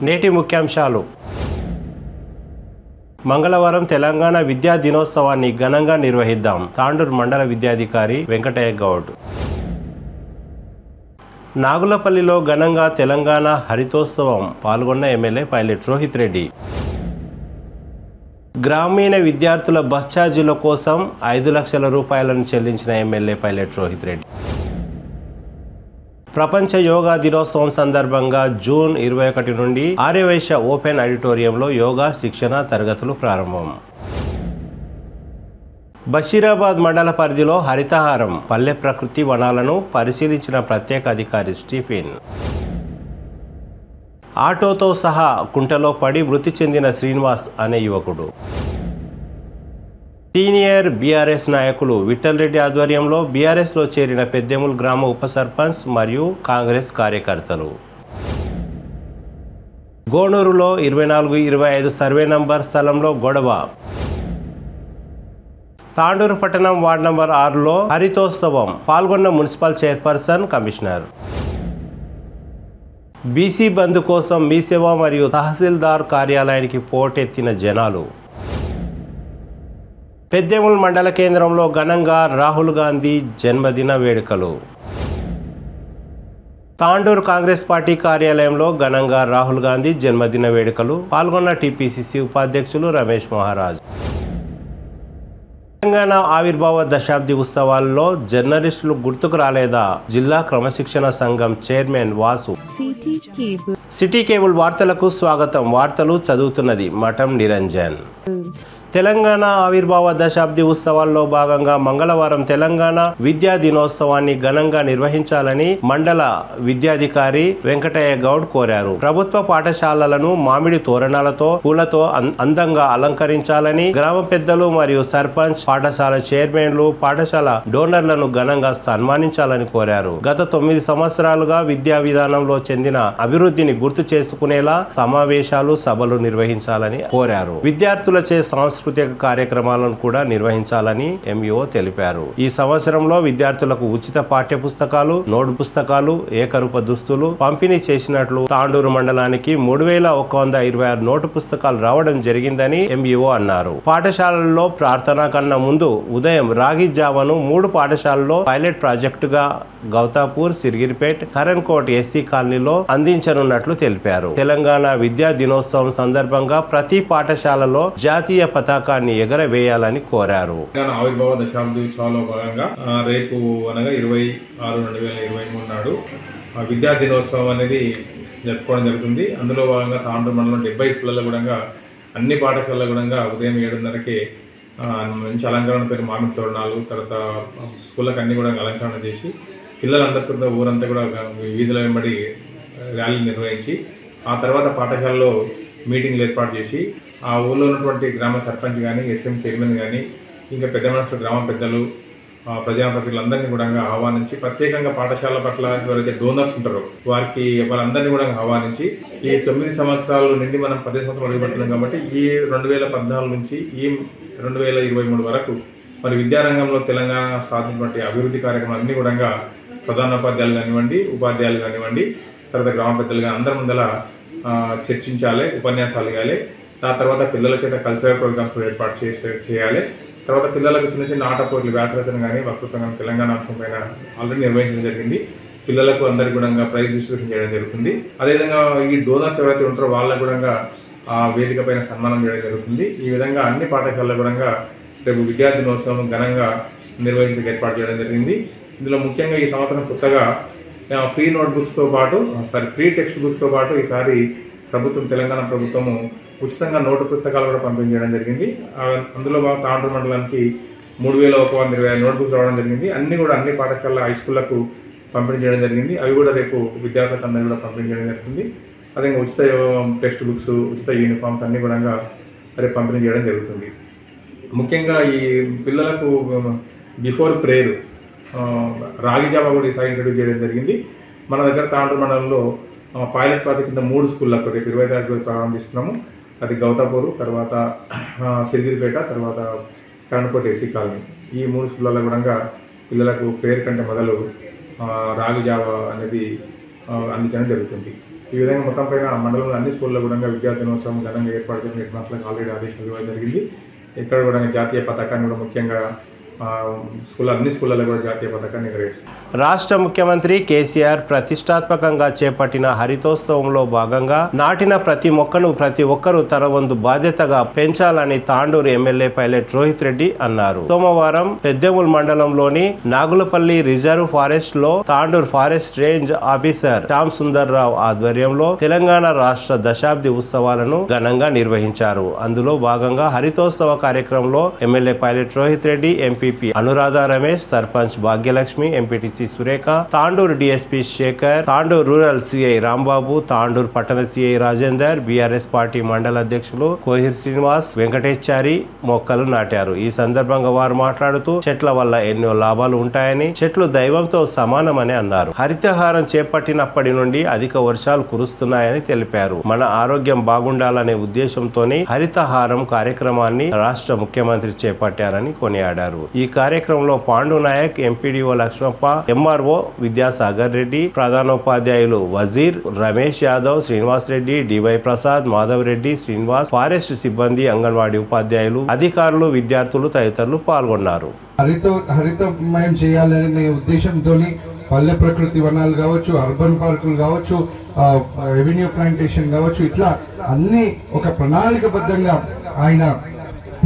నేటి ముఖ్యాంశాలు. మంగళవారం తెలంగాణ విద్యా దినోత్సవాన్ని ఘనంగా నిర్వహిద్దాం. తాండూరు మండల విద్యాధికారి వెంకటయ్య గౌడ్. నాగులపల్లిలో ఘనంగా తెలంగాణ హరితోత్సవం పాల్గొన్న ఎమ్మెల్యే పైలట్ రోహిత్ రెడ్డి. గ్రామీణ విద్యార్థుల బస్ ఛార్జీల కోసం 5 లక్షల రూపాయలను చెల్లించిన ఎమ్మెల్యే పైలట్ రోహిత్ రెడ్డి. ప్రపంచ యోగా దినోత్సవం సందర్భంగా జూన్ 21 నుండి ఆర్యవైశ్య ఓపెన్ ఆడిటోరియంలో యోగా శిక్షణ తరగతులు ప్రారంభం. బషీరాబాద్ మండల పరిధిలో హరితహారం పల్లె ప్రకృతి వనాలను పరిశీలించిన ప్రత్యేక అధికారి స్టీఫెన్. ఆటోతో సహా కుంటలో పడి మృతి చెందిన శ్రీనివాస్ అనే యువకుడు. సీనియర్ బీఆర్ఎస్ నాయకులు విఠల్ రెడ్డి ఆధ్వర్యంలో బీఆర్ఎస్లో చేరిన పెద్దెముల్ గ్రామ ఉప సర్పంచ్ మరియు కాంగ్రెస్ కార్యకర్తలు. గోనూరులో 24-25 సర్వే నంబర్ స్థలంలో గొడవ. తాండూరు పట్టణం వార్డు నంబర్ 6లో హరితోత్సవం పాల్గొన్న మున్సిపల్ చైర్పర్సన్, కమిషనర్. బీసీ బంధు కోసం మీ సేవ మరియు తహసీల్దార్ కార్యాలయానికి పోటెత్తిన జనాలు. పెద్దెముల్ మండల కేంద్రంలో ఘనంగా రాహుల్ గాంధీ జన్మదిన వేడుకలు. తాండూరు కాంగ్రెస్ పార్టీ కార్యాలయంలో ఘనంగా రాహుల్ గాంధీ జన్మదిన వేడుకలు పాల్గొన్న టీపీసీసీ ఉపాధ్యక్షులు రమేష్ మహారాజ్. తెలంగాణ ఆవిర్భావ దశాబ్ది ఉత్సవాల్లో జర్నలిస్టులు గుర్తుకు రాలేదా? జిల్లా క్రమశిక్షణ సంఘం చైర్మన్ వాసు. సిటీ కేబుల్ వార్తలకు స్వాగతం. వార్తలు చదువుతున్నది మఠం నిరంజన్. తెలంగాణ ఆవిర్భావ దశాబ్ది ఉత్సవాల్లో భాగంగా మంగళవారం తెలంగాణ విద్యా దినోత్సవాన్ని ఘనంగా నిర్వహించాలని మండల విద్యాధికారి వెంకటయ్య గౌడ్ కోరారు. ప్రభుత్వ పాఠశాలలను మామిడి తోరణాలతో పూలతో అందంగా అలంకరించాలని గ్రామ పెద్దలు మరియు సర్పంచ్, పాఠశాల చైర్మన్లు, పాఠశాల డోనర్లను ఘనంగా సన్మానించాలని కోరారు. గత 9 సంవత్సరాలుగా విద్యా విధానంలో చెందిన అభివృద్ధిని గుర్తు చేసుకునేలా సమావేశాలు, సభలు నిర్వహించాలని కోరారు. విద్యార్థులచే సాంస్కృతిక కార్యక్రమాలను కూడా నిర్వహించాలని ఎంఈఓ తెలిపారు. ఈ సంవత్సరంలో విద్యార్థులకు ఉచిత పాఠ్య పుస్తకాలు, నోట్ పుస్తకాలు, ఏకరూప దుస్తులు పంపిణీ చేసినట్లు తాండూరు మండలానికి 3126 నోటు పుస్తకాలు రావడం జరిగిందని ఎంఈఓ అన్నారు. పాఠశాలల్లో ప్రార్థన కన్నా ముందు ఉదయం రాగి జావను 3 పాఠశాలల్లో పైలట్ ప్రాజెక్టుగా గౌతాపూర్, సిరిగిరిపేట్, కరణ్కోట్ ఎస్సీ కాలనీలో అందించనున్నట్లు తెలిపారు. తెలంగాణ విద్యా దినోత్సవం సందర్భంగా ప్రతి పాఠశాలలో జాతీయ పతాకాన్ని ఎగరవేయాలని కోరారు. ఆవిర్భావ దశాబ్ది ఉత్సవాల్లో భాగంగా రేపు అనగా 26/2023 నాడు విద్యా దినోత్సవం అనేది జరుపుకోవడం జరుగుతుంది. అందులో భాగంగా తాండూరు మండలం 70 స్కూళ్ళలో కూడా అన్ని పాఠశాలలో కూడా ఉదయం 7:30కే మంచి అలంకరణతో మామిడి తోరణాలు, తర్వాత స్కూళ్ళకి అన్ని కూడా అలంకరణ చేసి పిల్లలందరితో ఊరంతా కూడా వీధుల వెంబడి ర్యాలీ నిర్వహించి ఆ తర్వాత పాఠశాలలో మీటింగ్లు ఏర్పాటు చేసి ఆ ఊళ్ళో ఉన్నటువంటి గ్రామ సర్పంచ్ కానీ, ఎస్ఎం చైర్మన్ కానీ, ఇంకా పెద్ద మనుషులు, గ్రామ పెద్దలు, ప్రజాప్రతినిధులందరినీ కూడా ఆహ్వానించి ప్రత్యేకంగా పాఠశాల పట్ల ఎవరైతే డోనర్స్ ఉంటారో వారికి వాళ్ళందరినీ కూడా ఆహ్వానించి ఈ 9 సంవత్సరాల నుండి మనం 10 సంవత్సరాలు అడుగుపెడుతున్నాం కాబట్టి ఈ 2014 నుంచి ఈ 2023 వరకు మరి విద్యారంగంలో తెలంగాణ సాధించినటువంటి అభివృద్ధి కార్యక్రమాలన్నీ కూడా ప్రధానోపాధ్యాయులు కానివ్వండి, ఉపాధ్యాయులు కానివ్వండి, తర్వాత గ్రామ పెద్దలు కానీ అందరి ముందల చర్చించాలి, ఉపన్యాసాలు ఇవ్వాలి. ఆ తర్వాత పిల్లల చేత కల్చరల్ ప్రోగ్రామ్స్ ఏర్పాటు చేయాలి. తర్వాత పిల్లలకు చిన్న చిన్న ఆట పోటీలు, వ్యాసరచన కానీ, వక్తృత్వం కానీ తెలంగాణ అంశం పైన ఆల్రెడీ నిర్వహించడం జరిగింది. పిల్లలకు అందరికీ కూడా ప్రైజ్ డిస్ట్రిబ్యూషన్ చేయడం జరుగుతుంది. అదేవిధంగా ఈ డోనర్స్ ఎవరైతే ఉంటారో వాళ్ళకు కూడా ఆ వేదిక పైన సన్మానం చేయడం జరుగుతుంది. ఈ విధంగా అన్ని పాఠశాలలో కూడా రేపు విద్యా దినోత్సవం ఘనంగా నిర్వహించడానికి ఏర్పాటు చేయడం జరిగింది. ఇందులో ముఖ్యంగా ఈ సంవత్సరం కొత్తగా ఫ్రీ నోట్బుక్స్తో పాటు ఫ్రీ టెక్స్ట్ బుక్స్తో పాటు ఈసారి తెలంగాణ ప్రభుత్వము ఉచితంగా నోటు పుస్తకాలు కూడా పంపిణీ చేయడం జరిగింది. అందులో తాండూరు మండలానికి 3120 నోట్బుక్స్ రావడం జరిగింది. అన్ని పాఠశాల హై స్కూళ్లకు పంపిణీ చేయడం జరిగింది. అవి కూడా రేపు విద్యార్థులకు అందరూ కూడా పంపిణీ చేయడం జరుగుతుంది. అదే ఉచిత టెక్స్ట్ బుక్స్, ఉచిత యూనిఫామ్స్ అన్ని కూడా రేపు పంపిణీ చేయడం జరుగుతుంది. ముఖ్యంగా ఈ పిల్లలకు బిఫోర్ ప్రేయర్ రాగి జావా కూడా ఈసారి ఇంట్రడ్యూస్ చేయడం జరిగింది. మన దగ్గర తాండూరు మండలంలో పైలట్ ప్రాజెక్ట్ కింద 3 స్కూళ్ళకు రేపు 20 తారీఖు ప్రారంభిస్తున్నాము. అది గౌతాపూర్, తర్వాత సిరిగిరిపేట, తర్వాత కరణ్కోట్ ఎస్సీ కాలనీ. ఈ 3 స్కూళ్ళలో కూడా పిల్లలకు ప్రేయర్ కంటే మొదలు రాగి జావా అనేది అందించడం జరుగుతుంది. ఈ విధంగా మొత్తం పైన మండలంలో అన్ని స్కూల్లో కూడా విద్యా దినోత్సవం ఘనంగా ఏర్పాటు చేసిన హెడ్ మాస్టర్లకు ఆల్రెడీ ఆదేశాలు ఇవ్వడం జరిగింది. ఇక్కడ కూడా జాతీయ పతాకాన్ని కూడా ముఖ్యంగా అన్ని స్కూళ్ళలో కూడా జాతీయ పతాకాన్ని ఎగరేస్తారు. రాష్ట్ర ముఖ్యమంత్రి కేసీఆర్ ప్రతిష్టాత్మకంగా చేపట్టిన హరితోత్సవంలో భాగంగా నాటిన ప్రతి మొక్కను ప్రతి ఒక్కరూ తన వంతు బాధ్యతగా పెంచాలని తాండూరు ఎమ్మెల్యే పైలట్ రోహిత్ రెడ్డి అన్నారు. సోమవారం పెద్దెముల్ మండలంలోని నాగులపల్లి రిజర్వ్ ఫారెస్ట్ లో Tandur forest range officer Shyam Sundar Rao ఆధ్వర్యంలో తెలంగాణ రాష్ట్ర దశాబ్ది ఉత్సవాలను ఘనంగా నిర్వహించారు. అందులో భాగంగా హరితోత్సవ కార్యక్రమంలో MLA pilot Rohith Reddy, MP Anuradha Ramesh, sarpanch Bhagyalakshmi, MPTC Surekha, Tandur DSP Shekar, Tandur rural CI Rambabu, Tandur పట్టణ సిఐ రాజేందర్, బీఆర్ఎస్ పార్టీ మండల అధ్యక్షులు కోహిర్ శ్రీనివాస్, వెంకటేశ్చారి మొక్కలు నాటారు. ఈ సందర్భంగా వారు మాట్లాడుతూ చెట్ల వల్ల ఎన్నో లాభాలు ఉంటాయని, చెట్లు దైవంతో సమానమని అన్నారు. హరితహారం చేపట్టినప్పటి నుండి అధిక వర్షాలు కురుస్తున్నాయని తెలిపారు. మన ఆరోగ్యం బాగుండాలనే ఉద్దేశంతోనే హరితహారం కార్యక్రమాన్ని రాష్ట్ర ముఖ్యమంత్రి చేపట్టారని కొనియాడారు. ఈ కార్యక్రమంలో పాండు నాయక్, ఎంపీడీఓ లక్ష్మప్ప, ఎంఆర్ఓ విద్యాసాగర్ రెడ్డి, ప్రధానోపాధ్యాయులు వజీర్, రమేష్ యాదవ్, శ్రీనివాస్ రెడ్డి, డివై ప్రసాద్, మాధవ్ రెడ్డి, శ్రీనివాస్, ఫారెస్ట్ సిబ్బంది, అంగన్వాడీ ఉపాధ్యాయులు, అధికారులు, విద్యార్థులు తదితరులు పాల్గొన్నారు. హరితమయం చేయాలనే ఉద్దేశంతో పల్లె ప్రకృతి వనాలు కావచ్చు, అర్బన్ పార్కులు కావచ్చు, రెవెన్యూ ప్లాంటేషన్ కావచ్చు, ఇట్లా అన్ని ఒక ప్రణాళికబద్ధంగా ఆయన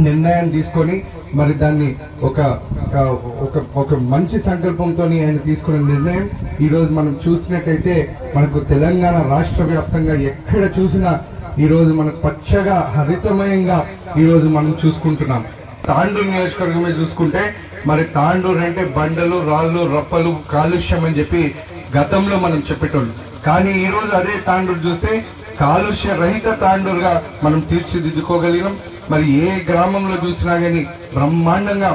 నిర్ణయం తీసుకొని మరి దాన్ని ఒక మంచి సంకల్పంతో ఆయన తీసుకున్న నిర్ణయం ఈరోజు మనం చూసినట్టయితే మనకు తెలంగాణ రాష్ట్ర వ్యాప్తంగా ఎక్కడ చూసినా ఈరోజు మనకు పచ్చగా హరితమయంగా ఈరోజు మనం చూసుకుంటున్నాం. తాండూరు నియోజకవర్గమే చూసుకుంటే మరి తాండూరు అంటే బండలు, రాళ్ళు, రప్పలు, కాలుష్యం అని చెప్పి గతంలో మనం చెప్పేటోళ్ళు. కానీ ఈరోజు అదే తాండూరు చూస్తే కాలుష్య రహిత తాండూరుగా మనం తీర్చిదిద్దుకోగలిగినాం. మరి ఏ గ్రామంలో చూసినా గానీ బ్రహ్మాండంగా,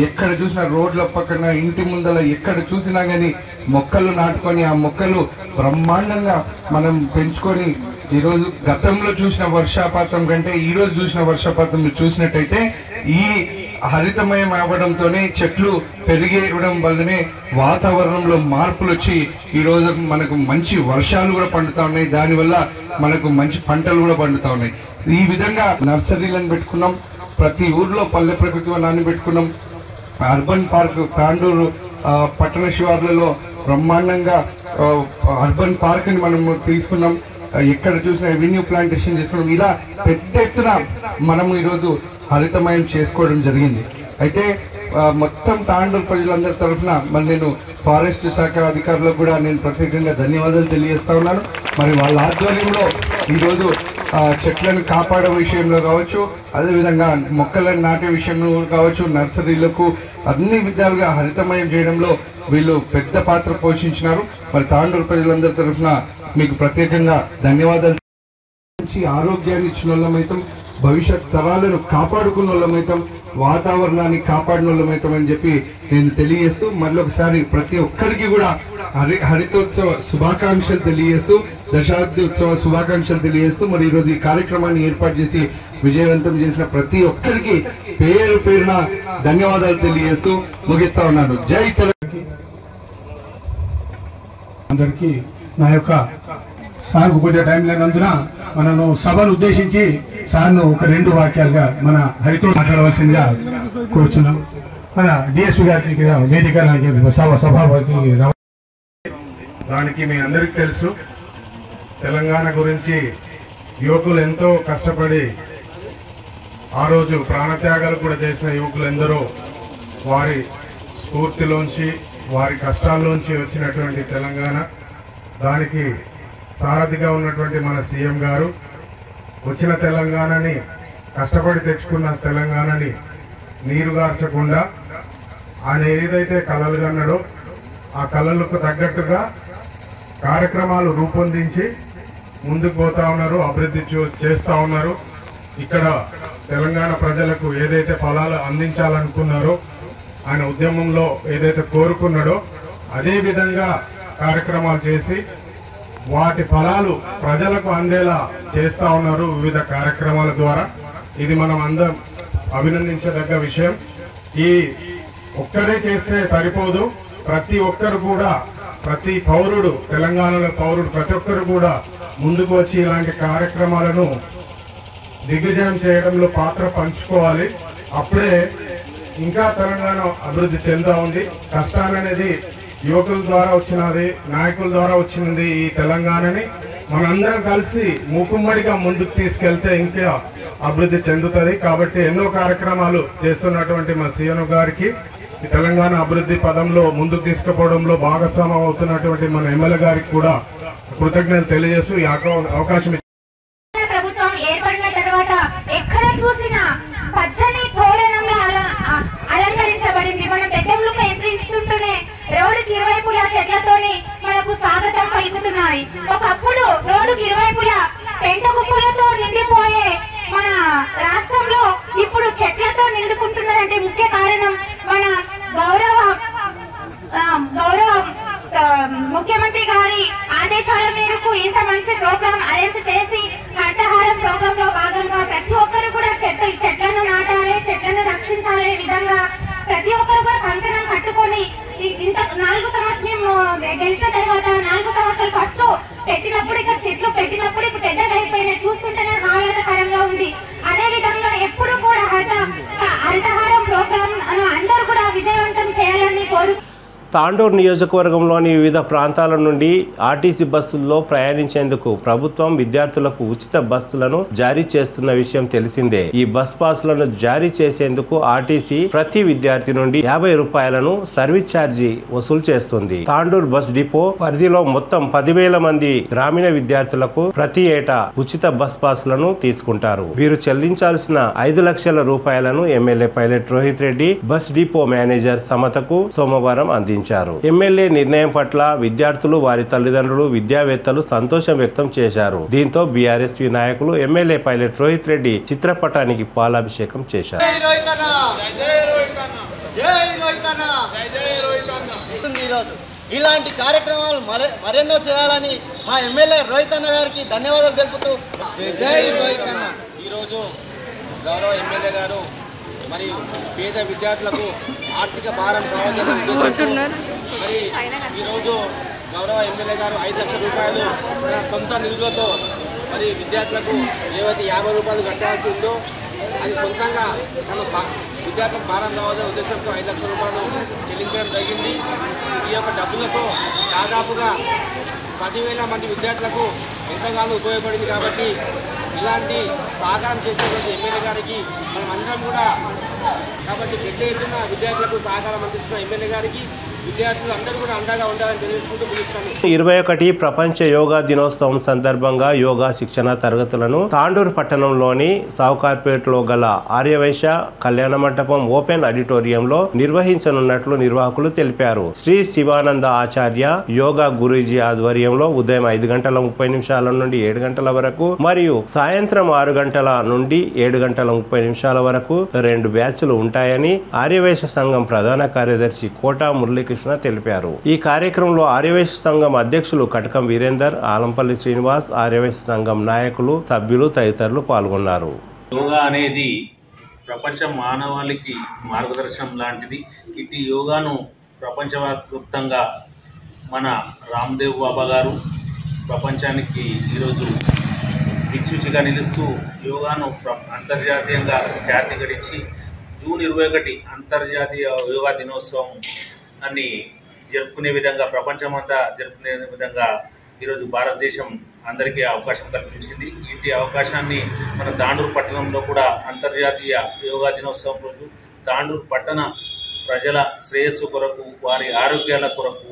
ఎక్కడ చూసినా రోడ్ల పక్కన, ఇంటి ముందల ఎక్కడ చూసినా గానీ మొక్కలు నాటుకొని ఆ మొక్కలు బ్రహ్మాండంగా మనం పెంచుకొని ఈరోజు గతంలో చూసిన వర్షపాతం కంటే ఈరోజు చూసిన వర్షపాతం చూసినట్టయితే ఈ హరితమయం అవ్వడంతోనే, చెట్లు పెరిగేయడం వల్లనే వాతావరణంలో మార్పులు వచ్చి ఈరోజు మనకు మంచి వర్షాలు కూడా పండుతా ఉన్నాయి. దానివల్ల మనకు మంచి పంటలు కూడా పండుతా ఉన్నాయి. ఈ విధంగా నర్సరీలను పెట్టుకున్నాం, ప్రతి ఊర్లో పల్లె ప్రకృతి వనాన్ని పెట్టుకున్నాం. అర్బన్ పార్క్ తాండూరు పట్టణ శివార్లలో బ్రహ్మాండంగా అర్బన్ పార్క్ ని మనం తీసుకున్నాం. ఎక్కడ చూసినా రెవెన్యూ ప్లాంటేషన్ చేసుకున్నాం. ఇలా పెద్ద ఎత్తున మనము ఈరోజు హరితమయం చేసుకోవడం జరిగింది. అయితే మొత్తం తాండూరు ప్రజలందరి తరఫున మరి నేను ఫారెస్ట్ శాఖ అధికారులకు కూడా నేను ప్రత్యేకంగా ధన్యవాదాలు తెలియజేస్తా ఉన్నాను. మరి వాళ్ళ ఆధ్వర్యంలో ఈరోజు చెట్లను కాపాడే విషయంలో కావచ్చు, అదేవిధంగా మొక్కలను నాటే విషయంలో కావచ్చు, నర్సరీలకు అన్ని విధాలుగా హరితమయం చేయడంలో వీళ్ళు పెద్ద పాత్ర పోషించినారు. మరి తాండూరు ప్రజలందరి తరఫున మీకు ప్రత్యేకంగా ధన్యవాదాలు. ఆరోగ్యాన్ని ఇచ్చిన వాళ్ళమైతాం, భవిష్యత్ తరాలను కాపాడుకున్న వాళ్ళమైతాం, వాతావరణాన్ని కాపాడిన వాళ్ళమైతాం అని చెప్పి నేను తెలియజేస్తూ మళ్ళొకసారి ప్రతి ఒక్కరికి కూడా హరితోత్సవ శుభాకాంక్షలు తెలియజేస్తూ, దశాబ్ది ఉత్సవ శుభాకాంక్షలు తెలియజేస్తూ మరి ఈరోజు ఈ కార్యక్రమాన్ని ఏర్పాటు చేసి విజయవంతం చేసిన ప్రతి ఒక్కరికి పేరు పేరున ధన్యవాదాలు తెలియజేస్తూ ముగిస్తా ఉన్నాను. జై తెలంగాణ. అందరికీ నా యొక్క సార్కు కొద్దిగా టైం లేనందున మనను సభను ఉద్దేశించి సార్ను ఒక 2 వాక్యాలుగా మన హరితో మాట్లాడవలసిందిగా కూర్చున్నాం. మన డిఎస్పీ గారికి వేదికకి సభకి దానికి మీ అందరికీ తెలుసు, తెలంగాణ గురించి యువకులు ఎంతో కష్టపడి ఆ రోజు ప్రాణత్యాగాలు కూడా చేసిన యువకులు ఎందరో వారి స్ఫూర్తిలోంచి, వారి కష్టాల్లోంచి వచ్చినటువంటి తెలంగాణ, దానికి సారథిగా ఉన్నటువంటి మన సీఎం గారు వచ్చిన తెలంగాణని, కష్టపడి తెచ్చుకున్న తెలంగాణని నీరుగార్చకుండా ఆయన ఏదైతే కలలు కన్నాడో ఆ కళలకు తగ్గట్టుగా కార్యక్రమాలు రూపొందించి ముందుకు పోతా ఉన్నారు, అభివృద్ధి చేస్తా ఉన్నారు. ఇక్కడ తెలంగాణ ప్రజలకు ఏదైతే ఫలాలు అందించాలనుకున్నారో, ఆయన ఉద్యమంలో ఏదైతే కోరుకున్నాడో అదే విధంగా కార్యక్రమాలు చేసి వాటి ఫలాలు ప్రజలకు అందేలా చేస్తా ఉన్నారు వివిధ కార్యక్రమాల ద్వారా. ఇది మనం అందరం అభినందించదగ్గ విషయం. ఈ ఒక్కరే చేస్తే సరిపోదు, ప్రతి ఒక్కరు కూడా, ప్రతి పౌరుడు, తెలంగాణలో పౌరుడు ప్రతి ఒక్కరు కూడా ముందుకు వచ్చి ఇలాంటి కార్యక్రమాలను దిగ్విజయం చేయడంలో పాత్ర పంచుకోవాలి. అప్పుడే ఇంకా తెలంగాణ అభివృద్ధి చెందుతా ఉంది. కష్టాలనేది యువకుల ద్వారా వచ్చినది, నాయకుల ద్వారా వచ్చినది. ఈ తెలంగాణని మనందరం కలిసి మూకుమ్మడిగా ముందుకు తీసుకెళ్తే ఇంకా అభివృద్ధి చెందుతుంది. కాబట్టి ఎన్నో కార్యక్రమాలు చేస్తున్నటువంటి మా సీఎం గారికి, ఈ తెలంగాణ అభివృద్ధి పదంలో ముందుకు తీసుకుపోవడంలో భాగస్వామ్యం అవుతున్నటువంటి మన ఎమ్మెల్యే గారికి కూడా కృతజ్ఞతలు తెలియజేస్తూ ఈ అవకాశం ప్రభుత్వం ఏర్పడిన తర్వాత ఎక్కడ చూసినా పచ్చని తోరణంలో అలంకరించబడింది. మన బెడ్రూమ్లకు ఎంట్రీ ఇస్తుంటూనే రోడ్డుకి ఇరువైపులా చెట్లతోని మనకు స్వాగతం పలుకుతున్నాయి. ఒకప్పుడు రోడ్డుకి ఇరువైపులా పెంట కుప్పలతో నిండిపోయే మన రాష్ట్రంలో ఇప్పుడు చెట్లతో నిండుకుంటున్నదంటే ముఖ్య కారణం మన గౌరవ ముఖ్యమంత్రి గారి ఆదేశాల మేరకు ఇంత మంచి ప్రోగ్రాం అరేంజ్ చేసి హరితహారం ప్రోగ్రామ్ లో భాగంగా ప్రతి ఒక్కరు కూడా చెట్లను నాటాలి, చెట్లను రక్షించాలే విధంగా ప్రతి ఒక్కరు కూడా కంకణం కట్టుకొని ఇంత 4 సంవత్సరం గెలిచిన తర్వాత 4 సంవత్సరాలు ఫస్ట్ పెట్టినప్పుడు ఇక్కడ చెట్లు పెట్టినప్పుడు ఇప్పుడు పెద్దగా అయిపోయినాయి. చూసుకుంటేనే ఆహ్లాదకరంగా ఉంది. అదే విధంగా ఎప్పుడు కూడా హరితహారం ప్రోగ్రామ్ అందరూ కూడా విజయవంతం చేయాలని కోరు. తాండూరు నియోజకవర్గంలోని వివిధ ప్రాంతాల నుండి ఆర్టీసీ బస్సుల్లో ప్రయాణించేందుకు ప్రభుత్వం విద్యార్థులకు ఉచిత బస్సులను జారీ చేస్తున్న విషయం తెలిసిందే. ఈ బస్ పాస్లను జారీ చేసేందుకు ఆర్టీసీ ప్రతి విద్యార్థి నుండి 50 రూపాయలను సర్వీస్ ఛార్జీ వసూలు చేస్తుంది. తాండూరు బస్ డిపో పరిధిలో మొత్తం 10,000 మంది గ్రామీణ విద్యార్థులకు ప్రతి ఏటా ఉచిత బస్ పాస్లను తీసుకుంటారు. వీరు చెల్లించాల్సిన 5 లక్షల రూపాయలను MLA pilot Rohith Reddy bus depot manager సమతకు సోమవారం అందించారు. ఎమ్మెల్యే నిర్ణయం పట్ల విద్యార్థులు, వారి తల్లిదండ్రులు, విద్యావేత్తలు సంతోషం వ్యక్తం చేశారు. దీంతో బీఆర్ఎస్పీ నాయకులు ఎమ్మెల్యే పైలట్ రోహిత్ రెడ్డి చిత్రపటానికి పాలాభిషేకం చేశారు. ఇలాంటి కార్యక్రమాలు మరెన్నో చేయాలని మా ఎమ్మెల్యే రోహిత్ అన్న గారికి ధన్యవాదాలు తెలుపుతూ జై రోహిత్ అన్న. ఈరోజు గౌరవ ఎమ్మెల్యే గారు మరి పేద విద్యార్థులకు ఆర్థిక భారం కావాలని ఉద్దేశంతో మరి ఈరోజు గౌరవ ఎమ్మెల్యే గారు 5 లక్షల రూపాయలు తన సొంత నిధులతో మరి విద్యార్థులకు ఏవైతే 50 రూపాయలు కట్టాల్సి ఉందో అది సొంతంగా తన విద్యార్థులకు భారం కావాలనే ఉద్దేశంతో 5 లక్షల రూపాయలు చెల్లించడం జరిగింది. ఈ యొక్క డబ్బులతో దాదాపుగా 10,000 మంది విద్యార్థులకు ఎంతగానో ఉపయోగపడింది. కాబట్టి ఇలాంటి సహకారం చేసేటువంటి ఎమ్మెల్యే గారికి మనం అందరం కూడా కాబట్టి పెద్ద ఎత్తున విద్యార్థులకు సహకారం అందిస్తున్న ఎమ్మెల్యే గారికి విద్యార్థులు అందరూ కూడా అండగా ఉండాలని తెలియజేసుకుంటూ పిలుస్తాను. 21 ప్రపంచ యోగా దినోత్సవం సందర్భంగా యోగా శిక్షణ తరగతులను తాండూరు పట్టణంలోని సావుకార్పేటలో గల ఆర్యవైశ్య కళ్యాణ మండపం ఓపెన్ ఆడిటోరియంలో నిర్వహించనున్నట్లు నిర్వాహకులు తెలిపారు. శ్రీ శివానంద ఆచార్య యోగా గురూజీ ఆధ్వర్యంలో ఉదయం 5:30 నుండి 7 గంటల వరకు మరియు సాయంత్రం 6 గంటల నుండి 7:30 వరకు 2 బ్యాచ్లు ఉంటాయని ఆర్యవైశ్య సంఘం ప్రధాన కార్యదర్శి కోటా మురళీకృష్ణ తెలిపారు. ఈ కార్యక్రమంలో ఆర్యవైశ్య సంఘం అధ్యక్షులు కటకం వీరేందర్, ఆలంపల్లి శ్రీనివాస్, ఆర్యవైశ్య సంఘం నాయకులు, సభ్యులు తదితరులు పాల్గొన్నారు. యోగా అనేది ప్రపంచ మానవాళికి మార్గదర్శనం లాంటిది. ఇటు యోగాను ప్రపంచవ్యాప్తంగా మన రామ్దేవ్ బాబా గారు ప్రపంచానికి ఈరోజు దిక్సూచిగా నిలుస్తూ యోగాను అంతర్జాతీయంగా ఖ్యాతి గడించి జూన్ 21 అంతర్జాతీయ యోగా దినోత్సవం అని జరుపుకునే విధంగా, ప్రపంచమంతా జరుపుకునే విధంగా ఈరోజు భారతదేశం అందరికీ అవకాశం కల్పించింది. ఈ అవకాశాన్ని మన తాండూరు పట్టణంలో కూడా అంతర్జాతీయ యోగా దినోత్సవం రోజు తాండూరు పట్టణ ప్రజల శ్రేయస్సు కొరకు, వారి ఆరోగ్యాల కొరకు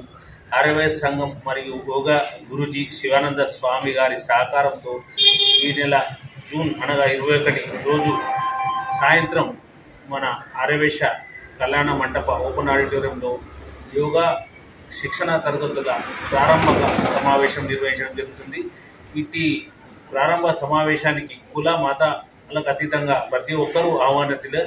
ఆర్యవైశ్య సంఘం మరియు యోగా గురూజీ శివానంద స్వామి గారి సహకారంతో ఈ నెల జూన్ అనగా 21 రోజు సాయంత్రం మన ఆర్యవైశ్య కళ్యాణ మండప ఓపెన్ ఆడిటోరియంలో యోగా శిక్షణ తరగతుల ప్రారంభ సమావేశం నిర్వహించడం జరుగుతుంది. ఇట్టి ప్రారంభ సమావేశానికి కుల మతాలకు అతీతంగా ప్రతి ఒక్కరూ ఆహ్వానితులే.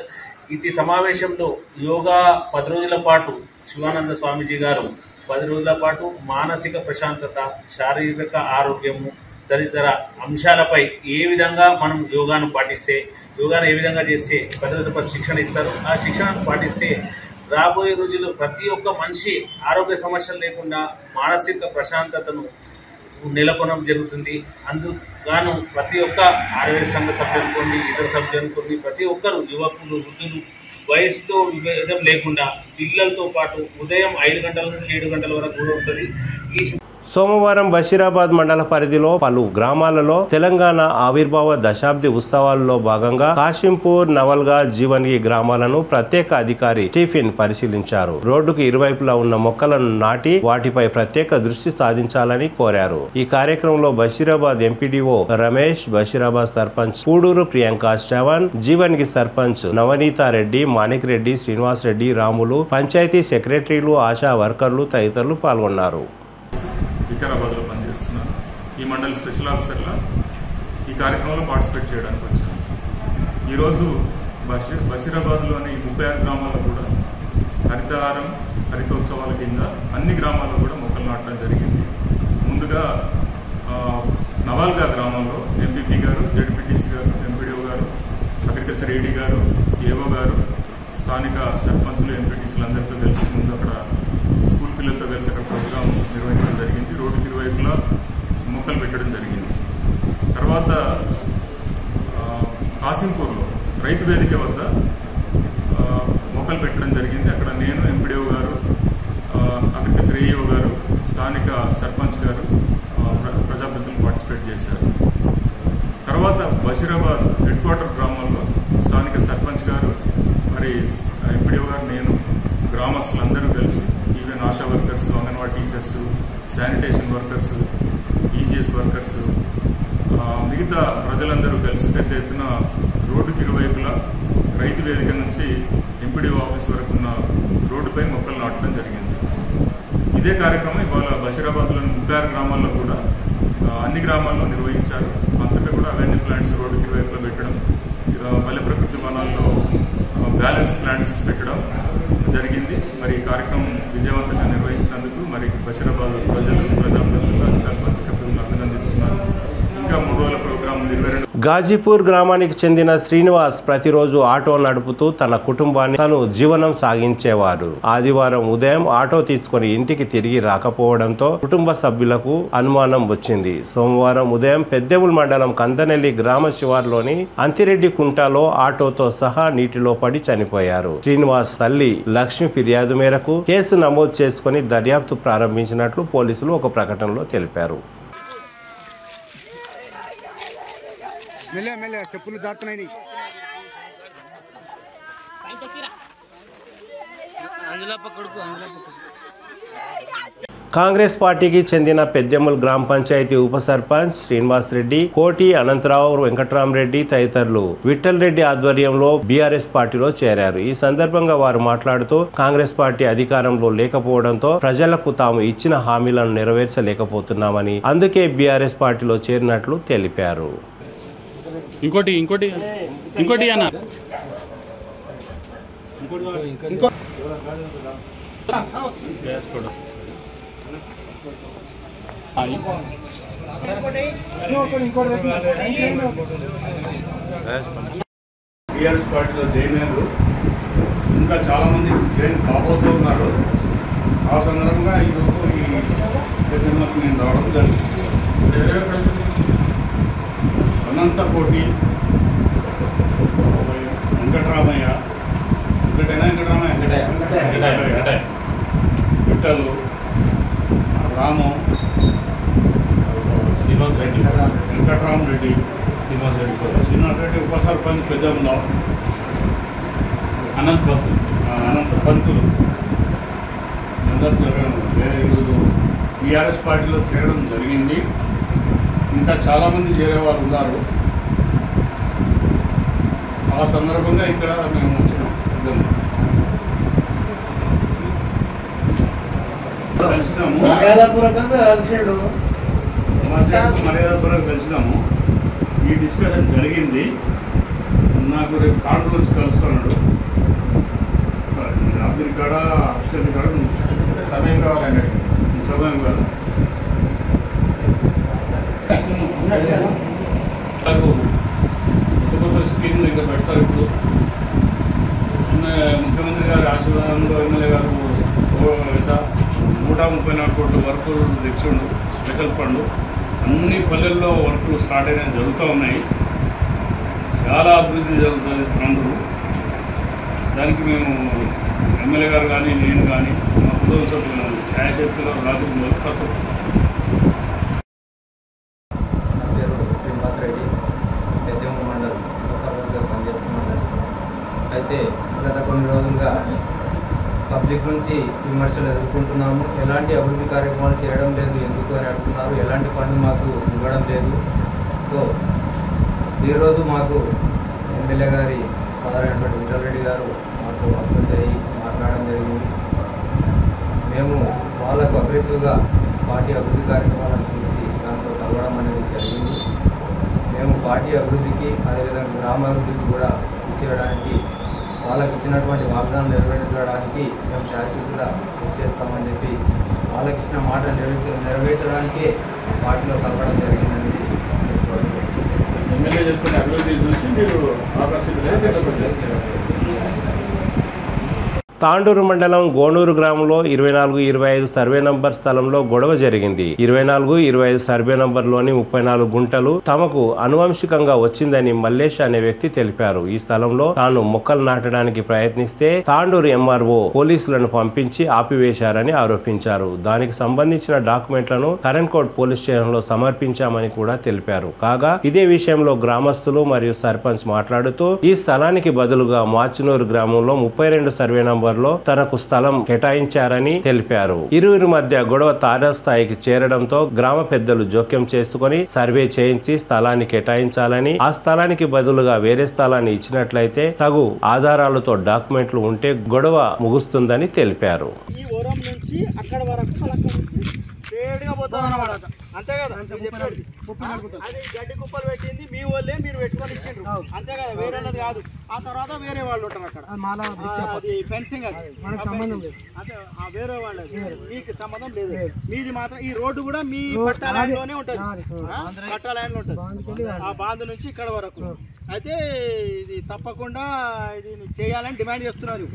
ఇట్టి సమావేశంలో యోగా 10 రోజుల పాటు శివానంద స్వామీజీ గారు 10 రోజుల పాటు మానసిక ప్రశాంతత, శారీరక ఆరోగ్యము తదితర అంశాలపై ఏ విధంగా మనం యోగాను పాటిస్తే, యోగాను ఏ విధంగా చేస్తే పద్ధతిపై శిక్షణ ఇస్తారు. ఆ శిక్షణను పాటిస్తే రాబోయే రోజుల్లో ప్రతి ఒక్క మనిషి ఆరోగ్య సమస్యలు లేకుండా మానసిక ప్రశాంతతను నెలకొనడం జరుగుతుంది. అందుకు ప్రతి ఒక్క ఆర్యవేశ సంఘ సభ్యులు కొన్ని ఇతర సభ్యులు కొన్ని ప్రతి ఒక్కరు యువకులు వృద్ధులు వయసుతో విభేదం లేకుండా పిల్లలతో పాటు ఉదయం 5 గంటల నుంచి 7 గంటల వరకు కూడా ఉంటుంది. సోమవారం బషీరాబాద్ మండల పరిధిలో పలు గ్రామాలలో తెలంగాణ ఆవిర్భావ దశాబ్ది ఉత్సవాల్లో భాగంగా కాశింపూర్, నవల్గా, జీవన్గి గ్రామాలను ప్రత్యేక అధికారి స్టీఫెన్ పరిశీలించారు. రోడ్డుకు ఇరువైపులా ఉన్న మొక్కలను నాటి వాటిపై ప్రత్యేక దృష్టి సాధించాలని కోరారు. ఈ కార్యక్రమంలో బషీరాబాద్ ఎంపీడీఓ రమేష్, బషీరాబాద్ సర్పంచ్ పూడూరు ప్రియాంక శ్రవణ్, జీవన్గి సర్పంచ్ నవనీతా రెడ్డి, మాణిక్ రెడ్డి, శ్రీనివాస్ రెడ్డి, రాములు, పంచాయతీ సెక్రటరీలు, ఆశా వర్కర్లు తదితరులు పాల్గొన్నారు. వికారాబాద్లో పనిచేస్తున్నాను. ఈ మండలి స్పెషల్ ఆఫీసర్లా ఈ కార్యక్రమంలో పార్టిసిపేట్ చేయడానికి వచ్చాను. ఈరోజు బషీరాబాద్లోని 36 గ్రామాల్లో కూడా హరితహారం హరితోత్సవాల కింద అన్ని గ్రామాల్లో కూడా మొక్కలు నాటడం జరిగింది. ముందుగా నవాల్గా గ్రామంలో ఎంపీపీ గారు, జడ్పీటీసీ గారు, ఎంపీడీఓ గారు, అగ్రికల్చర్ ఏడీ గారు, ఏఓ గారు, స్థానిక సర్పంచులు, ఎంపీటీసీలు అందరితో కలిసి ముందు అక్కడ స్కూల్ పిల్లలతో కలిసి అక్కడ ప్రోగ్రాం నిర్వహించడం జరిగింది. రోడ్డుకి ఇరువైపులా మొక్కలు పెట్టడం జరిగింది. తర్వాత కాసింపూర్లో రైతు వేదిక వద్ద మొక్కలు పెట్టడం జరిగింది. అక్కడ నేను, ఎంపీడీఓ గారు, అగ్రికల్చర్ ఏఈఓ గారు, స్థానిక సర్పంచ్ గారు, ప్రజాప్రతినిధులు పార్టిసిపేట్ చేశారు. తర్వాత బషీరాబాద్ హెడ్ క్వార్టర్ గ్రామంలో స్థానిక సర్పంచ్ గారు, మరి ఎంపీడీఓ గారు, నేను, గ్రామస్తులందరూ కలిసి even ASHA workers, anganwadi teachers, sanitation workers, EGS workers, మిగతా ప్రజలందరూ కలిసి పెద్ద ఎత్తున రోడ్డుకి ఇరువైపులా రైతు వేదిక నుంచి ఎంపీడీఓ ఆఫీస్ వరకు ఉన్న రోడ్డుపై మొక్కలు నాటడం జరిగింది. ఇదే కార్యక్రమం ఇవాళ బషీరాబాద్లోని 36 గ్రామాల్లో కూడా అన్ని గ్రామాల్లో నిర్వహించారు. అంతటా కూడా అవెన్యూ ప్లాంట్స్ రోడ్డుకి ఇరువైపులా పెట్టడం, పల్లె ప్రకృతి వనాల్లో బ్యాలెన్స్ ప్లాంట్స్ పెట్టడం జరిగింది. మరి ఈ కార్యక్రమం విజయవంతంగా నిర్వహించినందుకు మరి బషీరాబాద్ ప్రజలు, ప్రజాప్రతినిధులు, అధికారులను అభినందిస్తున్నారు. ఇంకా 3 రోజుల ప్రోగ్రాం నిర్వహణ. గాజీపూర్ గ్రామానికి చెందిన శ్రీనివాస్ ప్రతిరోజు ఆటో నడుపుతూ తన కుటుంబాన్ని తను జీవనం సాగించేవారు. ఆదివారం ఉదయం ఆటో తీసుకుని ఇంటికి తిరిగి రాకపోవడంతో కుటుంబ సభ్యులకు అనుమానం వచ్చింది. సోమవారం ఉదయం పెద్దెముల్ మండలం కందనెల్లి గ్రామ శివార్లోని అంతిరెడ్డి కుంటలో ఆటోతో సహా నీటిలో పడి చనిపోయారు. శ్రీనివాస్ తల్లి లక్ష్మి ఫిర్యాదు మేరకు కేసు నమోదు చేసుకుని దర్యాప్తు ప్రారంభించినట్లు పోలీసులు ఒక ప్రకటనలో తెలిపారు. చెప్పులు దాటుతున్నాయి. కాంగ్రెస్ పార్టీకి చెందిన పెద్దెముల్ గ్రామ పంచాయతీ ఉప సర్పంచ్ శ్రీనివాస్ రెడ్డి, కోటి అనంతరావు, వెంకట్రామరెడ్డి తదితరులు విఠల్ రెడ్డి ఆధ్వర్యంలో బీఆర్ఎస్ పార్టీలో చేరారు. ఈ సందర్భంగా వారు మాట్లాడుతూ కాంగ్రెస్ పార్టీ అధికారంలో లేకపోవడంతో ప్రజలకు తాము ఇచ్చిన హామీలను నెరవేర్చలేకపోతున్నామని, అందుకే బీఆర్ఎస్ పార్టీలో చేరినట్లు తెలిపారు. ఇంకోటి అన్న టీఆర్ఎస్ పార్టీలో జాయిన్ అయ్యారు. ఇంకా చాలామంది జాయిన్ కాబోతూ ఉన్నారు. ఆ సందర్భంగా ఈరోజు ఈ పెద్దలకు నేను రావడం జరిగింది. అనంత కోటి, వెంకటరామయ్య, విట్టలు, రాము, శ్రీనివాస్ రెడ్డి, వెంకటరామరెడ్డి, శ్రీనివాస్ రెడ్డి ఉప సర్పంచ్ పెద్దంలో, అనంత పంతులు అందరూ ఈరోజు టీఆర్ఎస్ పార్టీలో చేరడం జరిగింది. ఇంకా చాలామంది చేరేవారు ఉన్నారు. ఆ సందర్భంగా ఇక్కడ మేము వచ్చినాం. కలిసినాము, మర్యాదపూర్వకంగా కలిసినాము. ఈ డిస్కషన్ జరిగింది. నాకు రేపు కార్డు వచ్చి కలుస్తున్నాడు. రాత్రి కాడ అఫీసర్ కాడ సమయం కావాలండి, సమయం కాదు. కొత్త స్కీమ్లు ఇంకా పెడతారు. ఇప్పుడు ముఖ్యమంత్రి గారి ఆశీర్వాదంలో ఎమ్మెల్యే గారు 134 కోట్ల వరకు తెచ్చిండు. స్పెషల్ ఫండ్ అన్ని పల్లెల్లో వర్కులు స్టార్ట్ అయినా జరుగుతూ ఉన్నాయి. చాలా అభివృద్ధి జరుగుతుంది తాండూరు. దానికి మేము ఎమ్మెల్యే గారు కానీ నేను కానీ మా కుటుంబ సభ్యులు శాయశక్తిలో రాజకీయ ప్రస్తుతం. నా పేరు శ్రీనివాస్ రెడ్డి, పెద్దమ్మ మండలం సర్పంచ్గా పనిచేస్తున్నాను. అయితే గత కొన్ని రోజులుగా పబ్లిక్ నుంచి విమర్శలు ఎదుర్కొంటున్నాము. ఎలాంటి అభివృద్ధి కార్యక్రమాలు చేయడం లేదు, ఎందుకు అని అడుగుతున్నారు. ఎలాంటి ఫండ్ మాకు ఇవ్వడం లేదు. సో ఈరోజు మాకు ఎమ్మెల్యే గారి ఫాదర్ అయినటువంటి విఠల్ రెడ్డి గారు మాకు అప్రోచ్ అయ్యి మాట్లాడడం జరిగింది. మేము వాళ్ళకు అగ్రెసివ్గా పార్టీ అభివృద్ధి కార్యక్రమాలను చూసి దాంట్లో కలవడం అనేది జరిగింది. మేము పార్టీ అభివృద్ధికి అదేవిధంగా గ్రామాభివృద్ధికి కూడా ఇచ్చేయడానికి వాళ్ళకి ఇచ్చినటువంటి వాగ్దానం నెరవేర్చడానికి మేము శారీరకంగా చేస్తామని చెప్పి వాళ్ళకి ఇచ్చిన మాట నెరవేర్చడానికే పార్టీలో కలవడం జరిగిందని చెప్పుకోవడం. ఎమ్మెల్యే చేస్తున్న అభివృద్ధి చూసి మీరు ఆకర్షితులై తాండూరు మండలం గోనూరు గ్రామంలో 24-25 సర్వే నంబర్ స్థలంలో గొడవ జరిగింది. 24-25 సర్వే నంబర్లోని 34 గుంటలు తమకు అనువంశికంగా వచ్చిందని మల్లేష్ అనే వ్యక్తి తెలిపారు. ఈ స్థలంలో తాను మొక్కలు నాటడానికి ప్రయత్నిస్తే తాండూరు ఎంఆర్ఓ పోలీసులను పంపించి ఆపివేశారని ఆరోపించారు. దానికి సంబంధించిన డాక్యుమెంట్లను కరెంట్కోట్ పోలీస్ స్టేషన్లో సమర్పించామని కూడా తెలిపారు. కాగా ఇదే విషయంలో గ్రామస్తులు మరియు సర్పంచ్ మాట్లాడుతూ ఈ స్థలానికి బదులుగా మాచునూరు గ్రామంలో 32 సర్వే నంబర్ లో తనకు స్థలం కేటాయించారని తెలిపారు. ఇరువురి మధ్య గొడవ తారాస్థాయికి చేరడంతో గ్రామ పెద్దలు జోక్యం చేసుకుని సర్వే చేయించి స్థలాన్ని కేటాయించాలని, ఆ స్థలానికి బదులుగా వేరే స్థలాన్ని ఇచ్చినట్లయితే తగు ఆధారాలతో డాక్యుమెంట్లు ఉంటే గొడవ ముగుస్తుందని తెలిపారు. అంతే కదా, అది గడ్డి కుప్పలు పెట్టింది మీ వాళ్ళే, మీరు పెట్టుకొని ఇచ్చిండ్రు అంతే కదా, వేరేది కాదు. ఆ తర్వాత వేరే వాళ్ళు ఉంటారు అక్కడ, అది ఫెన్సింగ్, అది సంబంధం లేదు. అంటే ఆ వేరే వాళ్ళది మీకు సంబంధం లేదు. మీది మాత్రం ఈ రోడ్డు కూడా మీ పట్టా ల్యాండ్ లోనే ఉంటుంది, పట్టా ల్యాండ్ లో ఉంటుంది, ఆ బాంధ నుంచి ఇక్కడ వరకు. అయితే ఇది తప్పకుండా ఇది చేయాలని డిమాండ్ చేస్తున్నారు.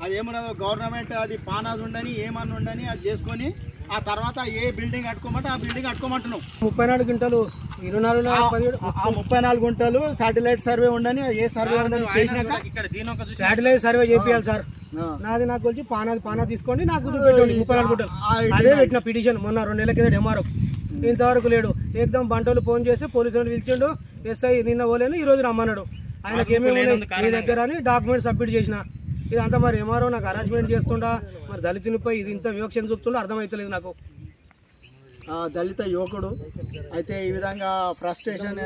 అది ఏమన్నదో గవర్నమెంట్ అది పానాజ్ ఉండని ఏమన్నా ఉండని అది చేసుకొని ఆ తర్వాత ఏ బిల్డింగ్ కట్టుకోమంటే ఆ బిల్డింగ్ కట్టుకోమంటున్నాం. 34 గుంటలు 34 గుంటలు శాటిలైట్ సర్వే ఉండని ఏ సర్వే ఉండని చేసినాక శాటిలైట్ సర్వే చేపియాలి సార్. నాది నాకు వచ్చి పానా తీసుకోండి, నాకు పెట్టండి 34 గుంటలు. అదే పెట్టిన పిటిషన్ మొన్న 2 నెలల కింద ఎంఆర్ఓ, ఇంతవరకు లేడు. ఏకదం బంటలు ఫోన్ చేసి పోలీసులను పిలిచిండు. ఎస్ఐ నిన్న పోలేను ఈ రోజు రమ్మన్నాడు. ఆయనకి ఏమేమి మీ దగ్గర అని డాక్యుమెంట్ సబ్మిట్ చేసిన. ఇదంతా మరి ఎంఆర్ఓ నాకు అరేంజ్మెంట్ చేస్తుండా, మరి దళితునిపై ఇది ఇంత వివక్షణ చూపుతుండో అర్థమవుతలేదు నాకు. దళిత యువకుడు అయితే ఈ విధంగా ఫ్రస్ట్రేషన్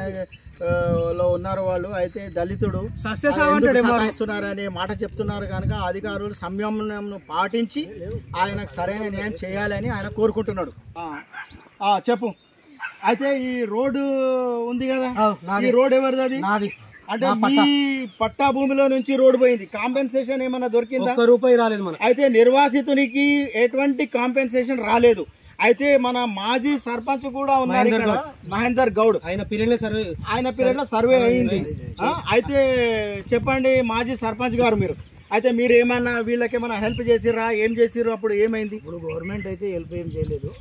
లో ఉన్నారు వాళ్ళు. అయితే దళితుడు సత్యసాస్తున్నారనే మాట చెప్తున్నారు కనుక అధికారులు సంయమనం పాటించి ఆయనకు సరైన న్యాయం చేయాలని ఆయన కోరుకుంటున్నాడు. చెప్పు. అయితే ఈ రోడ్డు ఉంది కదా, ఈ రోడ్ ఎవరిది? అది అంటే మీ పట్టా భూమిలో నుంచి రోడ్డు పోయింది, కాంపెన్సేషన్ ఏమన్నా దొరికిందా? రూపాయి రాలేదు మనకు. అయితే నిర్వాసితునికి ఎటువంటి కాంపెన్సేషన్ రాలేదు. అయితే మన మాజీ సర్పంచ్ కూడా ఉన్నారు ఇక్కడ, మహేందర్ గౌడ్, ఆయన పీరియడ్ లో సర్వే అయింది. అయితే చెప్పండి మాజీ సర్పంచ్ గారు మీరు, అయితే మీరు ఏమన్నా వీళ్ళకి ఏమన్నా హెల్ప్ చేసిర్రా? ఏం చేసిర్రు? అప్పుడు ఏమైంది? ఇప్పుడు గవర్నమెంట్ అయితే హెల్ప్ ఏం చేయలేదు.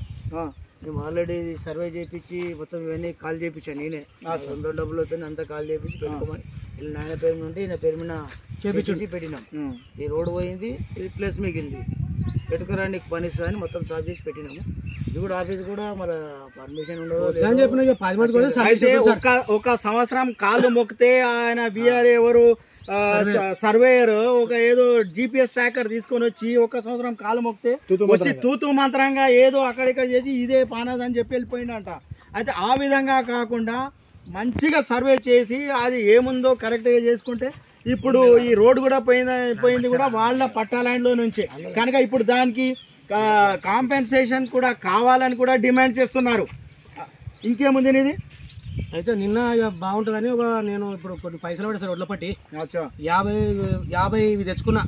మేము ఆల్రెడీ సర్వే చేయించి మొత్తం ఇవన్నీ కాల్ చేయించాను నేనే. సొంత డబ్బులతో అంతా కాల్ చేయించి పెట్టుకోమని నాయన పేరు నుండి ఈయన పేరు మీద చేపించి పెట్టినాం. ఈ రోడ్డు పోయింది, ఇది ప్లేస్ మిగిలింది, పెట్టుకురానికి పని ఇస్తా అని మొత్తం సాల్వ్ చేసి పెట్టినాము. ఇది కూడా ఆఫీస్ కూడా మన పర్మిషన్ ఉండదు. అయితే ఒక సంవత్సరం కాళ్ళు మొక్కితే ఆయన విఆర్ ఎవరు సర్వేయర్ ఒక ఏదో GPS ట్రాకర్ తీసుకొని వచ్చి ఒక సంవత్సరం కాలు మొక్కితే వచ్చి తూతూ మంత్రంగా ఏదో అక్కడిక్కడ చేసి ఇదే పానది అని చెప్పి వెళ్ళిపోయిందంట. అయితే ఆ విధంగా కాకుండా మంచిగా సర్వే చేసి అది ఏముందో కరెక్ట్గా చేసుకుంటే ఇప్పుడు ఈ రోడ్డు కూడా పోయింది కూడా వాళ్ళ పట్టా ల్యాండ్లో నుంచే కనుక ఇప్పుడు దానికి కాంపెన్సేషన్ కూడా కావాలని కూడా డిమాండ్ చేస్తున్నారు. ఇంకేముంది ఇది? అయితే నిన్న బాగుంటుందని ఒక నేను ఇప్పుడు కొన్ని పైసలు పడి సార్ ఒడ్ల పట్టి 50 ఇవి తెచ్చుకున్నా.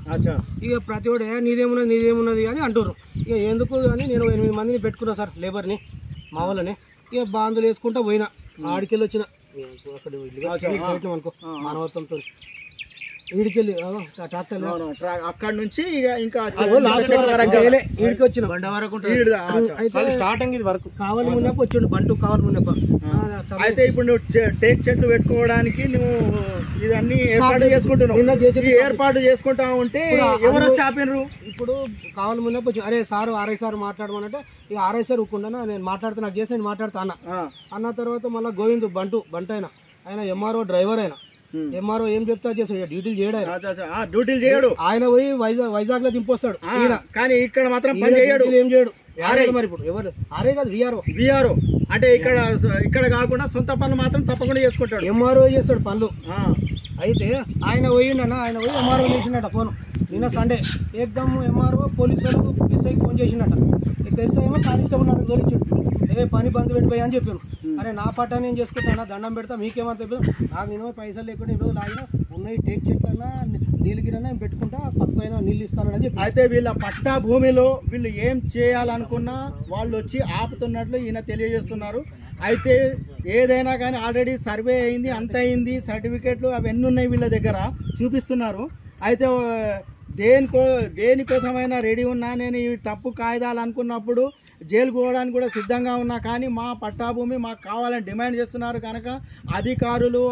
ఇక ప్రతి ఒక్కటి నీదేమున్నది అని అంటారు. ఇక ఎందుకు అని నేను 8 మందిని పెట్టుకున్నా సార్, లేబర్ని మా వాళ్ళని. ఇక బాంధులు వేసుకుంటా పోయినా, ఆడికెళ్ళి వచ్చిన అక్కడ అనుకో మానవత్వంతో. వీడికెళ్ళి అక్కడ నుంచి ఇంకా వీడికి వచ్చిన బండ వరకు స్టార్టింగ్ ఇది వరకు కావాలి మున్నప్ప వచ్చిండు బంటు కావాలి మున్నప్ప. అయితే ఇప్పుడు నువ్వు టేక్ చెట్లు పెట్టుకోవడానికి నువ్వు ఇదన్నీ ఏర్పాటు చేసుకుంటున్నావు. ఏర్పాటు చేసుకుంటా ఉంటే ఎవరు వచ్చి ఆపినరు? ఇప్పుడు కావాలి మున్నప్ప వచ్చి అరే సారు ఆర్ఐ సార్ మాట్లాడమనంటే ఇక ఆర్ఐ సార్ ఊకుండా నేను మాట్లాడుతా, నాకు చేసి నేను మాట్లాడుతా అన్న తర్వాత మళ్ళీ గోవింద్ బంటు ఆయన ఎంఆర్ఓ డ్రైవర్ అయినా ఎంఆర్ఓ ఏం చెప్తా చేస్తాడు, డ్యూటీలు చేయడు. ఆయన పోయి వైజాగ్ లో దింపొస్తాడు కానీ ఇక్కడ మాత్రం పని చేయడు. ఏం చేయడు మరి ఇప్పుడు ఎవరు ఆర్ఏ కాదు విఆర్ఓ అంటే ఇక్కడ కాకుండా సొంత పనులు మాత్రం తప్పకుండా చేసుకుంటాడు. ఎంఆర్ఓ చేస్తాడు పనులు. అయితే ఆయన పోయి ఎంఆర్ఓ చేసిండట ఫోన్ నిన్న సండే ఏకదమ్ ఎంఆర్ఓ పోలీసులకు ఎస్ఐకి ఫోన్ చేసిండట. ఇక ఎస్ఐ ఏమో కానిస్టేబుల్ నాకు తోలిచ్చాడు, పని బంద్ పెట్టిపోయా అని చెప్పాను. అరే నా పట్ట నేను చేసుకుంటాను, దండం పెడతా మీకేమంత నాకు నేను పైసలు లేకుండా ఈ రోజు లాగిన ఉన్నాయి టేక్ చెట్లన్నా నీళ్ళు గిరన్నా పెట్టుకుంటా పక్కన నీళ్ళు ఇస్తానని చెప్పి. అయితే వీళ్ళ పట్టా భూమిలో వీళ్ళు ఏం చేయాలనుకున్నా వాళ్ళు వచ్చి ఆపుతున్నట్లు ఈయన తెలియజేస్తున్నారు. అయితే ఏదైనా కానీ ఆల్రెడీ సర్వే అయింది, అంత అయింది, సర్టిఫికేట్లు అవన్నీ ఉన్నాయి వీళ్ళ దగ్గర చూపిస్తున్నారు. అయితే దేనికోసమైనా రెడీ ఉన్నా, నేను ఈ తప్పు కాయిదాలు అనుకున్నప్పుడు జైలుకు పోవడానికి కూడా సిద్ధంగా ఉన్నా, కానీ మా పట్టాభూమి మాకు కావాలని డిమాండ్ చేస్తున్నారు కనుక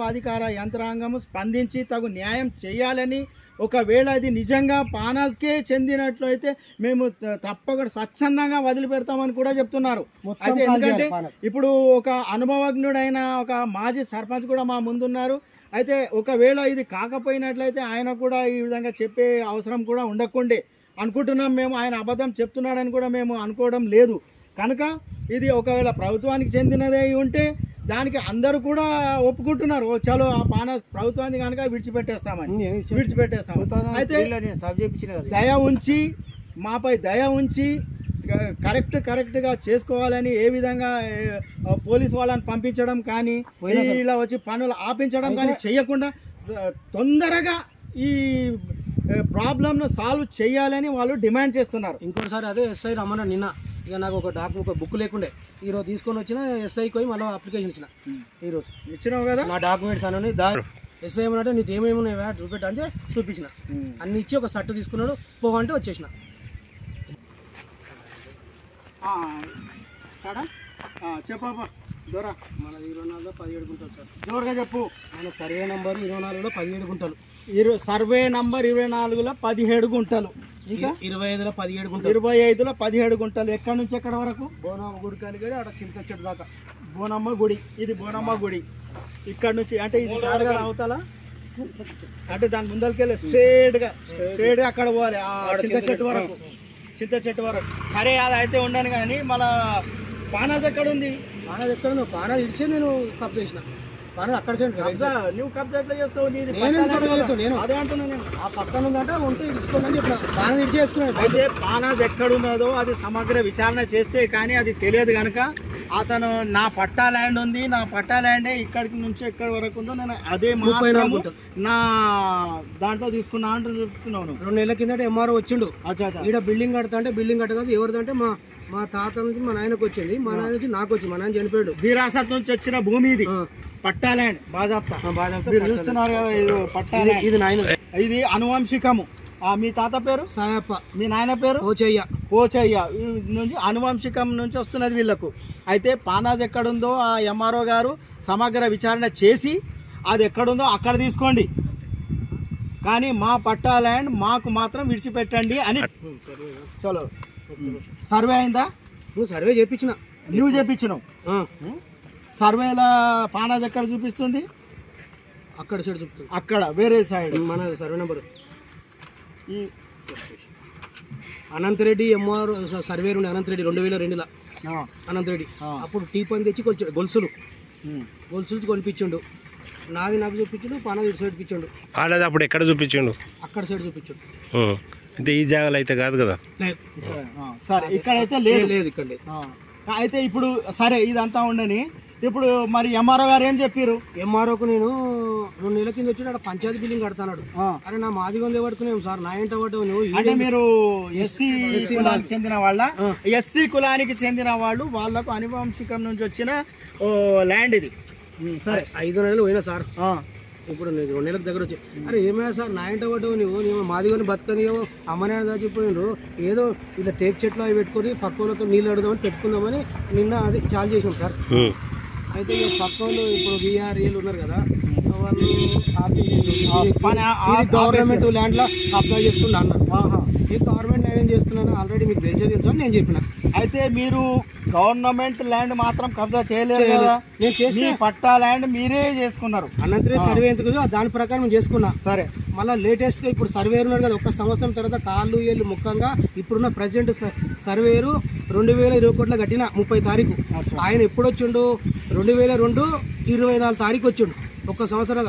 అధికార యంత్రాంగము స్పందించి తగు న్యాయం చేయాలని, ఒకవేళ అది నిజంగా పానాస్కే చెందినట్లు అయితే మేము తప్పకుండా స్వచ్ఛందంగా వదిలిపెడతామని కూడా చెప్తున్నారు. అయితే ఎందుకంటే ఇప్పుడు ఒక అనుభవజ్ఞుడైన ఒక మాజీ సర్పంచ్ కూడా మా ముందున్నారు. అయితే ఒకవేళ ఇది కాకపోయినట్లయితే ఆయన కూడా ఈ విధంగా చెప్పే అవసరం కూడా ఉండకుండే అనుకుంటున్నాం మేము. ఆయన అబద్ధం చెప్తున్నాడని కూడా మేము అనుకోవడం లేదు. కనుక ఇది ఒకవేళ ప్రభుత్వానికి చెందినదే ఉంటే దానికి అందరూ కూడా ఒప్పుకుంటున్నారు. చలో ఆ పాన ప్రభుత్వాన్ని కనుక విడిచిపెట్టేస్తామని అయితే దయ ఉంచి మాపై దయ ఉంచి కరెక్ట్గా చేసుకోవాలని ఏ విధంగా పోలీసు వాళ్ళని పంపించడం కానీ ఇలా వచ్చి పనులు ఆపించడం కానీ చేయకుండా తొందరగా ఈ ప్రాబ్లంను సాల్వ్ చేయాలని వాళ్ళు డిమాండ్ చేస్తున్నారు. ఇంకోసారి అదే ఎస్ఐ రమ్మన్నా నిన్న ఇక నాకు ఒక బుక్ లేకుండే ఈరోజు తీసుకొని వచ్చిన ఎస్ఐకి పోయి మళ్ళీ అప్లికేషన్ ఇచ్చిన. ఈరోజు ఇచ్చినావు కదా నా డాక్యుమెంట్స్ అని ఎస్ఐ ఏమన్నా నీకు ఏమేమి చూపెట్టా అంటే చూపించిన, అన్ని ఇచ్చి ఒక షర్ట్ తీసుకున్నాడు పోవంటే వచ్చేసిన. చెప్పా దూరా మన 24లో 17 గుంటలు సార్. జోరుగా చెప్పు. మన సర్వే నంబర్ 24లో 17 గుంటలు. సర్వే నంబర్ 24లో 17 గుంటలు. ఇంకా 25లో 17 గుంటలు. 25లో 17 గుంటలు. ఎక్కడి నుంచి ఎక్కడి వరకు? బోనమ్మ గుడి కానీ అక్కడ చింత చెట్టు దాకా. బోనమ్మ గుడి, ఇది బోనమ్మ గుడి. ఇక్కడ నుంచి అంటే ఇది అవతల అంటే దాని ముందరికెళ్ళి స్ట్రేట్గా అక్కడ పోవాలి చింత చెట్టు వరకు. సరే అది అయితే ఉండను కానీ మళ్ళా పానాజ్ ఎక్కడ ఉంది? పానాజ్ ఎక్కడ ఉంది? పానాజ్ ఇడిచే నేను కబ్జా చేసిన. పానాజ్ అక్కడ నువ్వు కబ్జా ఎట్లా చేస్తావు? నేను అదే అంటున్నా. నేను ఆ పక్కన ఉందంటే ఉంటే ఇడుచుకోండి అని చెప్పిన. పానాజ్ ఇడిచి వేసుకున్నాను. అయితే పానాజ్ ఎక్కడున్నదో అది సమగ్ర విచారణ చేస్తే కానీ అది తెలియదు కనుక అతను నా పట్టా ల్యాండ్ ఉంది, నా పట్టా ల్యాండే ఇక్కడికి నుంచి ఎక్కడి వరకు ఉందో నేను అదే నా దాంట్లో తీసుకున్నా అంటూ చెప్తున్నాను. 2 నెలల కిందట ఎంఆర్ఓ వచ్చిండు. ఈడ బిల్డింగ్ కడతా అంటే బిల్డింగ్ కట్టదు ఎవరిదంటే మా తాత నుంచి మా నాయనకు వచ్చింది, మా నాయన నుంచి నాకు వచ్చింది. మా నాయన చనిపోయాడు. వీరాసత్ నుంచి వచ్చిన భూమి ఇది పట్టా ల్యాండ్. బాజాప్తా మీరు చూస్తున్నారు కదా, ఇది పట్టా ల్యాండ్. ఇది నాయన, ఇది అనువంశికము. మీ తాత పేరు సాయప్ప, మీ నాయన పేరు పోచయ్య నుంచి అనువంశికం నుంచి వస్తున్నది వీళ్ళకు. అయితే పానాజ్ ఎక్కడుందో ఆ ఎంఆర్ఓ గారు సమగ్ర విచారణ చేసి అది ఎక్కడుందో అక్కడ తీసుకోండి, కానీ మా పట్టా ల్యాండ్ మాకు మాత్రం విడిచిపెట్టండి అని. చలో సర్వే అయిందా? నువ్వు సర్వే చేయించిన. నువ్వు చేయించినావు. సర్వేలో పానాజ్ ఎక్కడ చూపిస్తుంది? అక్కడ సైడ్ చూపుతుంది. అక్కడ వేరే సైడ్ మన సర్వే నెంబర్ ఈ అనంతరెడ్డి ఎంఆర్ సర్వే ఉండే అనంతరెడ్డి 2002లో అనంతరెడ్డి అప్పుడు టీ పని తెచ్చి కొంచెం గొలుసులు కొనిపించిండు. నాది నాకు చూపించిండు, పానాది ఇటు సైడ్ చూపించండు. అప్పుడు ఎక్కడ చూపించండు? అక్కడ సైడ్ చూపించండు. అంటే ఈ జాగాలో అయితే కాదు కదా. సరే ఇక్కడైతే లేదు. ఇక్కడ అయితే ఇప్పుడు సరే ఇదంతా ఉండని. ఇప్పుడు మరి ఎంఆర్ఓ గారు ఏం చెప్పారు? ఎంఆర్ఓకు నేను 2 నెలల కింద వచ్చి అక్కడ పంచాయతీ బిల్డింగ్ కడతాడు. అరే నా మాది కొందే పడుకునేం సార్, నా ఏంట పడ్డావు నువ్వు. అంటే మీరు ఎస్సీ కులానికి చెందిన వాళ్ళ? ఎస్సీ కులానికి చెందిన వాళ్ళు, వాళ్ళకు అనువంశికం నుంచి వచ్చిన ల్యాండ్ ఇది. సరే 5 నెలలు పోయినా సార్. ఇప్పుడు నేను 2 నెలలకు దగ్గర వచ్చి అరే ఏమైనా సార్ నా ఇంట పడ్డావు నువ్వు మాదిగోని బతకనియో అమ్మనే చచ్చిపోయినరు ఏదో ఇలా టేక్ చెట్లు అవి పెట్టుకొని పక్క వాళ్ళతో నీళ్ళు అడుగుదామని పెట్టుకుందామని నిన్న అది చాలు చేసాం సార్. అయితే ఇక పక్క వాళ్ళు ఇప్పుడు బీఆర్ఏలు ఉన్నారు కదా వాళ్ళు గవర్నమెంట్ ల్యాండ్లో అప్లై చేస్తుండ అన్నారు. ఈ గవర్నమెంట్ ల్యాండ్ ఏం చేస్తున్నాను ఆల్రెడీ మీకు తెలుసు అని నేను చెప్పిన. అయితే మీరు గవర్నమెంట్ ల్యాండ్ మాత్రం కబ్జా చేయలేదు కదా, నేను చేసి పట్టా ల్యాండ్ మీరే చేసుకున్నారు. అనంతరే సర్వే ఎందుకు దాని ప్రకారం చేసుకున్నా. సరే మళ్ళీ లేటెస్ట్గా ఇప్పుడు సర్వేరు ఉన్నారు కదా, 1 సంవత్సరం తర్వాత కాళ్ళు ఏళ్ళు ముఖ్యంగా ఇప్పుడున్న ప్రజెంట్ సర్వేరు 2020 కోట్ల కట్టిన 30 తారీఖు. ఆయన ఎప్పుడు వచ్చిండు 2002 24 తారీఖు వచ్చిండు. 1 సంవత్సరం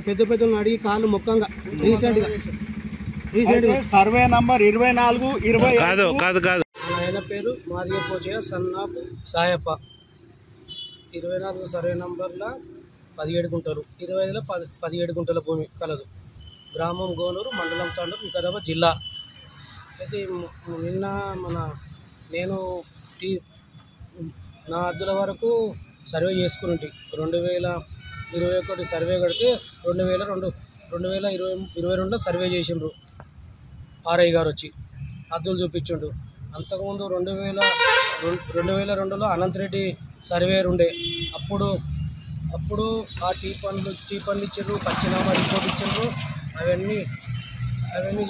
పెద్ద పెద్దలను అడిగి కాళ్ళు ముఖ్యంగా రీసెంట్గా సర్వే నంబర్ 24 20 ఆయన పేరు మాదిగ పోచయ్య సన్నాపు సాయప్ప. 24 సర్వే నంబర్లో 17 గుంటలు, 25లో 17 గుంటల భూమి కలదు. గ్రామం గోనూరు, మండలం తాండూరు, వికారాబాద్ జిల్లా. అయితే నిన్న నేను నా అద్దుల వరకు సర్వే చేసుకుని 2021 సర్వే కడితే 2022లో సర్వే చేసిండ్రు. ఆర్ఐ గారు వచ్చి అద్దులు చూపించిండు. అంతకుముందు 2002లో అనంతరెడ్డి సర్వేర్ ఉండే. అప్పుడు ఆ టీ పనులు ఇచ్చిండ్రు, పచ్చినామా రిపోర్ట్ ఇచ్చిండ్రు. అవన్నీ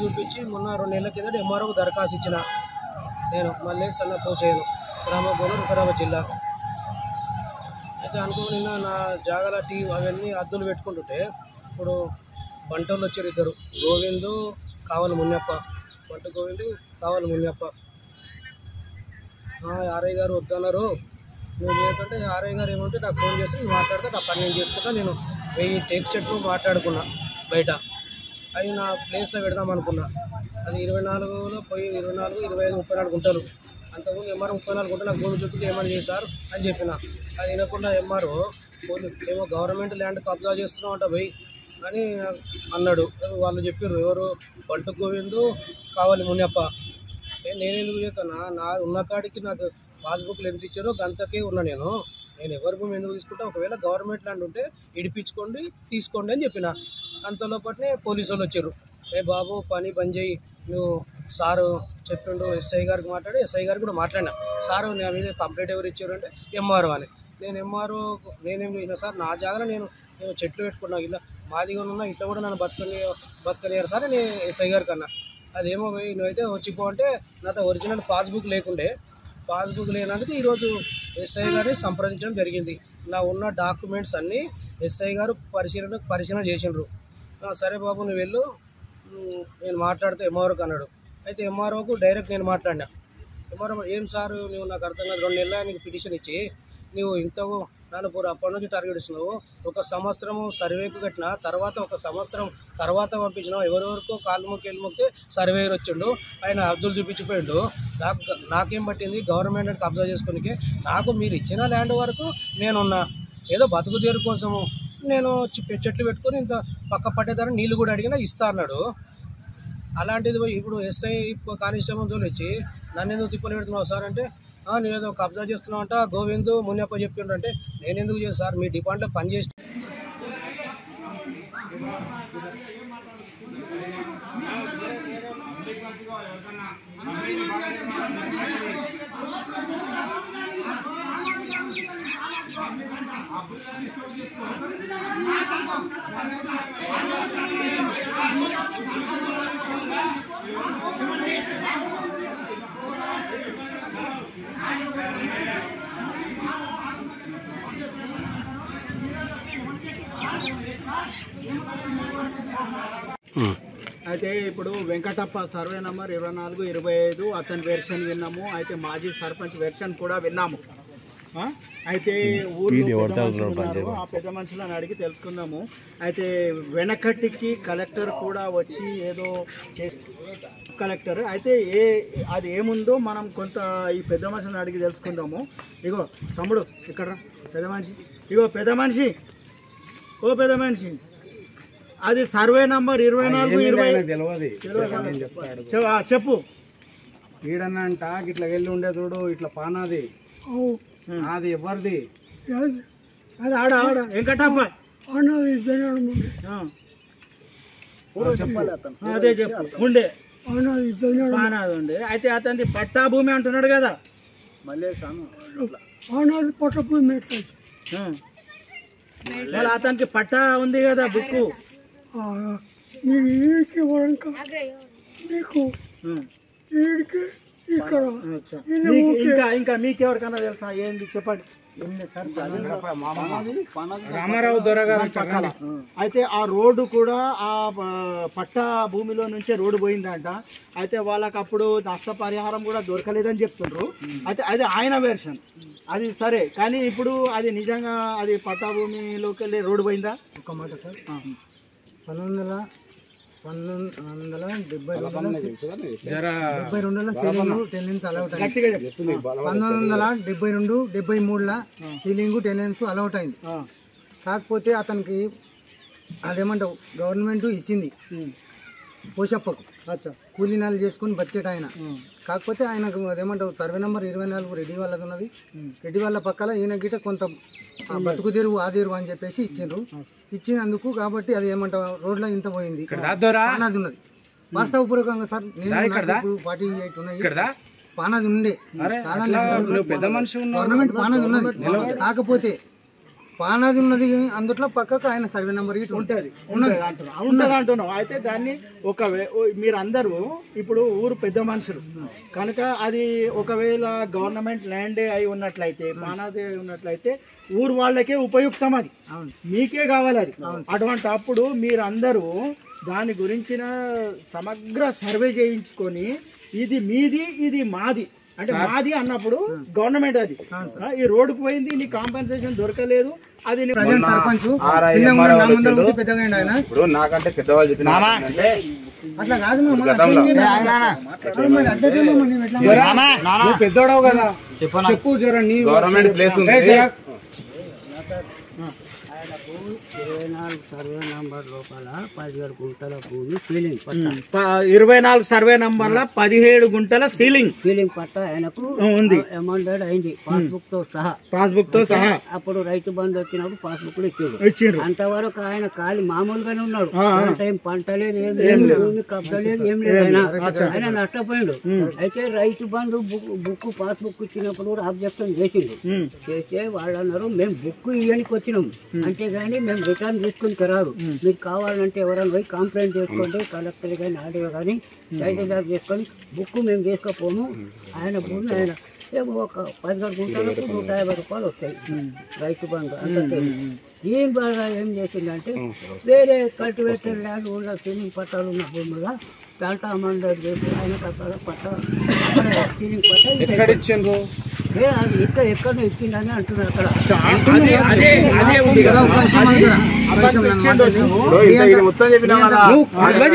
చూపించి మొన్న 2 నెలల కింద ఎంఆర్ఓకి దరఖాస్తు ఇచ్చిన నేను. మళ్ళీ సన్న పోచేయను గ్రామ గోనూరు, వికారాబాద్ జిల్లా. అయితే అనుకోని నిన్న నా జాగల టీ అవన్నీ అద్దులు పెట్టుకుంటుంటే ఇప్పుడు బంటోళ్ళు వచ్చారు 2, గోవిందు కావాలి మున్నప్ప. బంట గోవిందు కావాలి మున్నప్ప. ఆర్ఐ గారు వద్దన్నారు, నువ్వు చేయకుంటే ఆర్ఐ గారు ఏమంటే నాకు ఫోన్ చేసి నేను మాట్లాడితే నా పని నేను చేసుకుంటా. నేను 1000 టేక్ చెట్లు మాట్లాడుకున్నా బయట. అవి నా ప్లేస్లో పెడదాం అనుకున్నా. అది 24లో పోయి 24, 25, 34 గుంటలు. అంతకుముందు ఎంఆర్ఓ 34 గుంటలు నాకు భూమి చుట్టూ ఏమని చేశారు అని చెప్పిన. అది వినకుండా ఎంఆర్ఓ ఏమో గవర్నమెంట్ ల్యాండ్ కబ్జా చేస్తున్నావు అంట పోయి అని అన్నాడు. వాళ్ళు చెప్పారు ఎవరు బంటు గోవిందు కావాలి మున్నప్ప. నేనెందుకు చేస్తాను, నా ఉన్న కాడికి నాకు పాస్బుక్లు ఎంత ఇచ్చారో గంతకే ఉన్నా. నేను ఎవరి భూమి ఎందుకు తీసుకుంటా, ఒకవేళ గవర్నమెంట్ ల్యాండ్ ఉంటే ఇడిపించుకోండి తీసుకోండి అని చెప్పిన. అంతలోపటినే పోలీసు వాళ్ళు వచ్చారు. బాబు పని బంద్ చేయి, నువ్వు సారు చెప్పిండు ఎస్ఐ గారికి మాట్లాడి ఎస్ఐ గారికి కూడా మాట్లాడినా. సారు నా మీద కంప్లైంట్ ఎవరు ఇచ్చారు అంటే ఎంఆర్ఓ అని. నేనేం చేసిన సార్ నా జాగాలో నేను చెట్లు పెట్టుకున్నా, ఇలా మాదిగా ఉన్నా ఇట్లా కూడా నన్ను బతకనియారు సార్ నేను ఎస్ఐ గారికి అన్నా. అదేమో నువ్వైతే వచ్చిపో అంటే నాతో ఒరిజినల్ పాస్బుక్ లేనందుకు ఈరోజు ఎస్ఐ గారిని సంప్రదించడం జరిగింది. నా ఉన్న డాక్యుమెంట్స్ అన్నీ ఎస్ఐ గారు పరిశీలన చేసిండ్రు. సరే బాబు నువ్వు వెళ్ళు, నేను మాట్లాడితే ఎంఆర్ఓకి అన్నాడు. అయితే ఎంఆర్ఓకు డైరెక్ట్ నేను మాట్లాడినా. ఎంఆర్ఓ ఏం సార్ నువ్వు నాకు అర్థం కాదు, 2 నెలల నీకు పిటిషన్ ఇచ్చి నువ్వు ఇంతవు నన్ను పూర అప్పటి నుంచి టార్గెట్ ఇస్తున్నావు. 1 సంవత్సరము సర్వేకు కట్టిన తర్వాత 1 సంవత్సరం తర్వాత పంపించినావు. ఎవరెవరికో కాళ్ళు మొక్కితే సర్వేయర్ వచ్చిండు, ఆయన అబ్దుల్ చూపించిపోయిండు. నాకేం పట్టింది గవర్నమెంట్ కబ్జా చేసుకోనికి. నాకు మీరు ఇచ్చిన ల్యాండ్ వరకు నేనున్నా, ఏదో బతుకు తీరు కోసము నేను చెట్లు పెట్టుకొని ఇంత పక్క పట్టేదాన్ని నీళ్ళు కూడా అడిగినా ఇస్తా అన్నాడు. అలాంటిది ఇప్పుడు ఎస్ఐ కానిస్టేబుల్ వచ్చి నన్ను ఎందుకు తిప్పలు పెడుతున్నావు సార్ అంటే నువ్వేదో కబ్జా చేస్తున్నావు అంట గోవిందు మున్నప్ప చెప్పిండ్రు అంటే నేను ఎందుకు చేస్తాను సార్, మీ డిపార్ట్మెంట్లో పని చేసి అయితే ఇప్పుడు వెంకటప్ప సర్వే నంబర్ 24, 25 అతని వెర్షన్ విన్నాము. అయితే మాజీ సర్పంచ్ వెర్షన్ కూడా విన్నాము. అయితే ఊళ్ళో ఆ పెద్ద మనుషులను అడిగి తెలుసుకుందాము. అయితే వెనకటికి కలెక్టర్ కూడా వచ్చి ఏదో కలెక్టర్ అయితే అది ఏముందో మనం కొంత ఈ పెద్ద మనుషులను అడిగి తెలుసుకుందాము. ఇగో తమ్ముడు ఇక్కడ పెద్ద మనిషి, ఇగో పెద్ద మనిషి, ఓ పెద్ద మనిషి, అది సర్వే నంబర్ 24, 20 చెప్పు. ఈడనంట ఇట్లా వెళ్ళి ఉండే చూడు, ఇట్లా పానాది అది ఎవరిది? అది ఆడ వెంకటప్ప అదే చెప్పు ఉండే పానాది ఉండే. అయితే అతనిది పట్టా భూమి అంటున్నాడు కదా, మళ్ళీ అతనికి పట్టా ఉంది కదా బుక్. ఇంకా మీకెవరికన్నా తెలుసా ఏంది చెప్పండి. రామారావు దొరగారు పక్కన. అయితే ఆ రోడ్డు కూడా ఆ పట్టా భూమిలో నుంచే రోడ్డు పోయిందంట. అయితే వాళ్ళకి అప్పుడు నష్టపరిహారం కూడా దొరకలేదని చెప్తుండ్రు. అయితే అది ఆయన వెర్షన్, అది సరే. కానీ ఇప్పుడు అది నిజంగా అది పట్టా భూమిలోకి వెళ్ళి రోడ్డు పోయిందా? ఒక మాట సార్, 1972-73 సీలింగ్ టెనెన్స్ అలౌట్ అయింది. కాకపోతే అతనికి అదేమంటావు గవర్నమెంట్ ఇచ్చింది పోషప్పకు కూలీనాలు చేసుకుని బతికేట ఆయన. కాకపోతే ఆయనకు అదేమంటావు సర్వే నెంబర్ 24 రెడ్డి వాళ్ళది ఉన్నది. రెడ్డి వాళ్ళ పక్కల ఈయన గిట కొంత బతుకు తెరువు ఆ తెరువు అని చెప్పేసి ఇచ్చిండ్రు. ఇచ్చినందుకు కాబట్టి అది ఏమంటావు రోడ్లో ఇంత పోయింది పానాది ఉన్నది. వాస్తవపూర్వకంగా సార్ నేను 48 ఉన్నాయి పానాది ఉండే గవర్నమెంట్ పానాది ఉన్నది. కాకపోతే పానాది ఉన్నది అందుట్లో పక్కకు ఆయన సర్వే నెంబర్ ఉంటుంది అంటున్నాం. అయితే దాన్ని మీరందరూ ఇప్పుడు ఊరు పెద్ద మనుషులు కనుక అది ఒకవేళ గవర్నమెంట్ ల్యాండ్ అయి ఉన్నట్లయితే పానాది ఉన్నట్లయితే ఊరు వాళ్ళకే ఉపయుక్తం, అది మీకే కావాలి. అది అటువంటి అప్పుడు మీరందరూ దాని గురించిన సమగ్ర సర్వే చేయించుకొని ఇది మీది ఇది మాది అంటే మాది అన్నప్పుడు గవర్నమెంట్ అది ఈ రోడ్డుకు పోయింది, నీ కాంపెన్సేషన్ దొరకలేదు, అది ఇప్పుడు నాకంటే పెద్దవాళ్ళు చెప్పిన అట్లా కాదు పెద్దోడవు కదా చెప్పు జర నీ గవర్నమెంట్ ప్లేస్ ఉంది. 24 సర్వే నంబర్ లోపల 17 గుంటల భూమి సీలింగ్ 24 సర్వే నంబర్ల 17 గుంటల సీలింగ్ పట్ట ఆయనకు ఉంది. అమౌంటెడ్ అయింది పాస్బుక్ తో సహా. అప్పుడు రైతు బంధు వచ్చినప్పుడు పాస్బుక్ ఇచ్చారు. అంతవరకు ఆయన ఖాళీ మామూలుగానే ఉన్నాడు. టైం పంట లేదు, ఏం లేదు, కబ్జా లేదు, ఏం లేదు. ఆయన నష్టపోయిండు. అయితే రైతు బంధు బుక్ పాస్బుక్ ఇచ్చినప్పుడు కూడా అబ్జెక్షన్ చేసిండు. చేస్తే వాళ్ళు అన్నారు మేము బుక్ ఇవ్వడానికి వచ్చినాం, అంతేగాని మేము రిటర్న్ తీసుకుని రాదు. మీకు కావాలంటే ఎవరైనా పోయి కంప్లైంట్ చేసుకోండి, కలెక్టర్ కానీ ఆర్డీఓ కానీ టైటిల్దార్ చేసుకొని బుక్ మేము చేసుకోపోము. ఆయన భూమి ఆయన ఒక 14 గుంటలకు 150 రూపాయలు వస్తాయి రైతు బంధు అంత. దీని ద్వారా ఏం చేసిందంటే వేరే కల్టివేటెడ్ ల్యాండ్ ఉన్న సీలింగ్ పట్టాలు ఉన్న భూమిలో దాంట్లో అమౌంట్ చేసి ఆయన పట్ట సీలింగ్ పట్ట ఎక్కడ ఇచ్చిండ్రు, అది ఎక్కడ ఇచ్చిందని అంటున్నారు. అక్కడ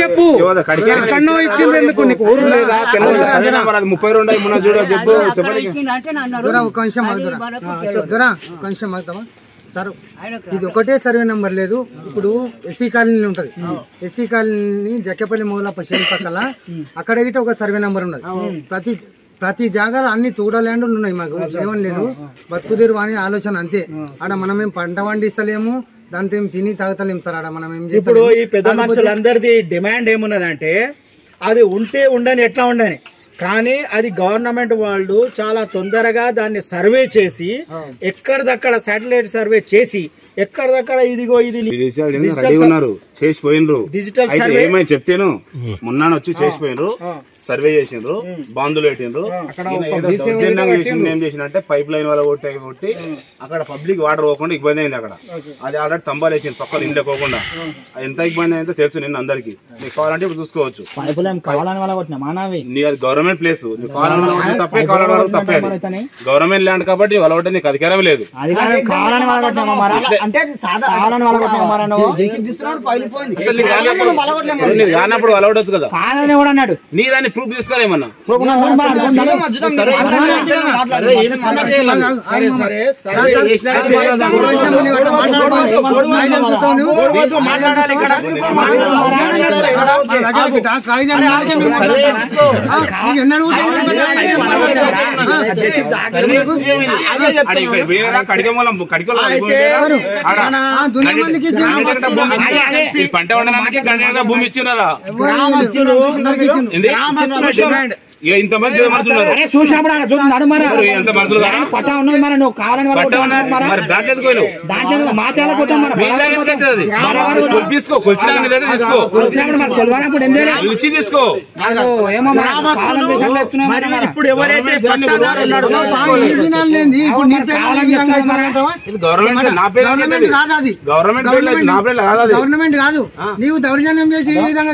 చెప్పు ఇచ్చిండ్రు ఎందుకు నీకు ఊరు లేదా? 32 సార్ ఇది ఒకటే సర్వే నెంబర్ లేదు. ఇప్పుడు ఎస్సీ కాలనీ ఉంటది, ఎస్సీ కాలనీ జక్కేపల్లి మౌలప్ప శని పక్కల అక్కడ గిట్ట ఒక సర్వే నెంబర్ ఉన్నది. ప్రతి జాగాలో అన్ని తూడ ల్యాండ్లు ఉన్నాయి. మాకు ఏమని లేదు, బతుకుదేరు అని ఆలోచన అంతే. ఆడ మనమేం పంట పండిస్తలేము, దాంతో ఏం తిని తాగుతలేము సార్. ఆడ మనం ఏం చేస్తాం. ఇప్పుడు ఈ పెద్ద మనుషులందరిది డిమాండ్ ఏమున్నదంటే అది ఉంటే ఉండని ఎట్లా ఉండని, కానీ అది గవర్నమెంట్ వాళ్ళు చాలా తొందరగా దాన్ని సర్వే చేసి ఎక్కడిదక్కడ శాటిలైట్ సర్వే చేసి ఎక్కడిదక్కడ ఇదిగో ఇది చేసిపోయినరు. డిజిటల్ సర్వే ఏమైనా చెప్తేను మొన్న వచ్చి చేసిపోయినరు, సర్వే చేసిండ్రు, బాంధులు పెట్టిండ్రు. ఏం చేసిందంటే పైప్ లైన్ వల్ల కొట్టి అక్కడ పబ్లిక్ వాటర్ పోకుండా ఇబ్బంది అయింది. అక్కడ అది ఆల్రెడీ తంబాలు వేసింది పక్కన ఇంట్లో పోకుండా. ఎంత ఇబ్బంది అయిందో తెలుసు నిన్న అందరికి. నీకు కావాలంటే ఇప్పుడు చూసుకోవచ్చు. నీకు అది గవర్నమెంట్ ప్లేస్, తప్పే కావాలని తప్పే. గవర్నమెంట్ ల్యాండ్ కాబట్టి వాళ్ళ నీకు అధికారం లేదు. కానప్పుడు అలౌడ్ అవుతుంది కదా. నీ దాన్ని ప్రూఫ్ తీసుకోలేమన్నా పంట వండడానికి గంట భూమి ఇచ్చినారా ఇంతమంది ఎంత మనుషులు తీసుకో ఇచ్చి తీసుకో ఇప్పుడు ఎవరైతే గవర్నమెంట్ కాదు నీవు దౌర్జన్యం చేసి ఈ విధంగా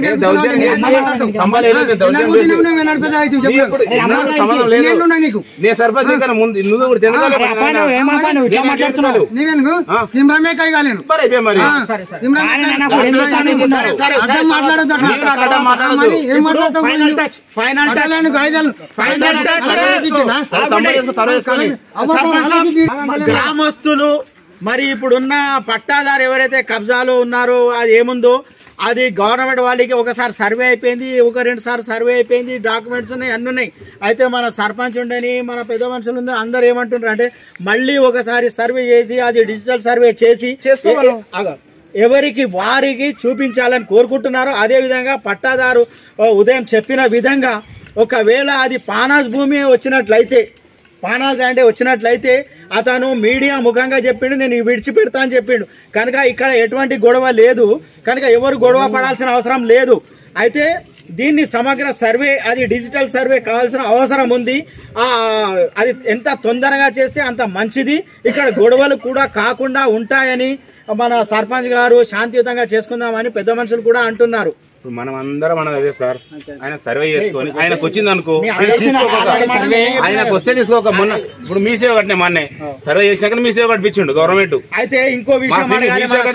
గ్రామస్తులు మరి ఇప్పుడున్న పట్టాదారు ఎవరైతే కబ్జాలో ఉన్నారో అది ఏముందో అది గవర్నమెంట్ వాళ్ళకి ఒకసారి సర్వే అయిపోయింది, ఒక 2 సార్లు సర్వే అయిపోయింది, డాక్యుమెంట్స్ ఉన్నాయి, అన్నీ ఉన్నాయి. అయితే మన సర్పంచ్ ఉండని మన పెద్ద మనుషులు ఉందని అందరు ఏమంటున్నారు అంటే మళ్ళీ ఒకసారి సర్వే చేసి అది డిజిటల్ సర్వే చేసి ఎవరికి వారికి చూపించాలని కోరుకుంటున్నారు. అదేవిధంగా పట్టాదారు ఉదయం చెప్పిన విధంగా ఒకవేళ అది పానాస్ భూమి వచ్చినట్లయితే, పానాస్ ల్యాండ్ వచ్చినట్లయితే అతను మీడియా ముఖంగా చెప్పిండు నేను విడిచిపెడతా అని చెప్పిండు. కనుక ఇక్కడ ఎటువంటి గొడవ లేదు, కనుక ఎవరు గొడవ పడాల్సిన అవసరం లేదు. అయితే దీన్ని సమగ్ర సర్వే, అది డిజిటల్ సర్వే కావాల్సిన అవసరం ఉంది. అది ఎంత తొందరగా చేస్తే అంత మంచిది. ఇక్కడ గొడవలు కూడా కాకుండా ఉంటాయని మన సర్పంచ్ గారు శాంతియుతంగా చేసుకుందామని పెద్ద మనుషులు కూడా అంటున్నారు. మనం అందరం మనది అదే సార్, ఆయన సర్వే చేసుకొని ఆయనకు వచ్చింది అనుకో, ఆయనకు వస్తే తీసుకోక. మొన్న ఇప్పుడు మీ సేవ కట్టినా మొన్నే సర్వే చేసినాక మీ సేవ కట్టించిండు గవర్నమెంట్. అయితే ఇంకో విషయం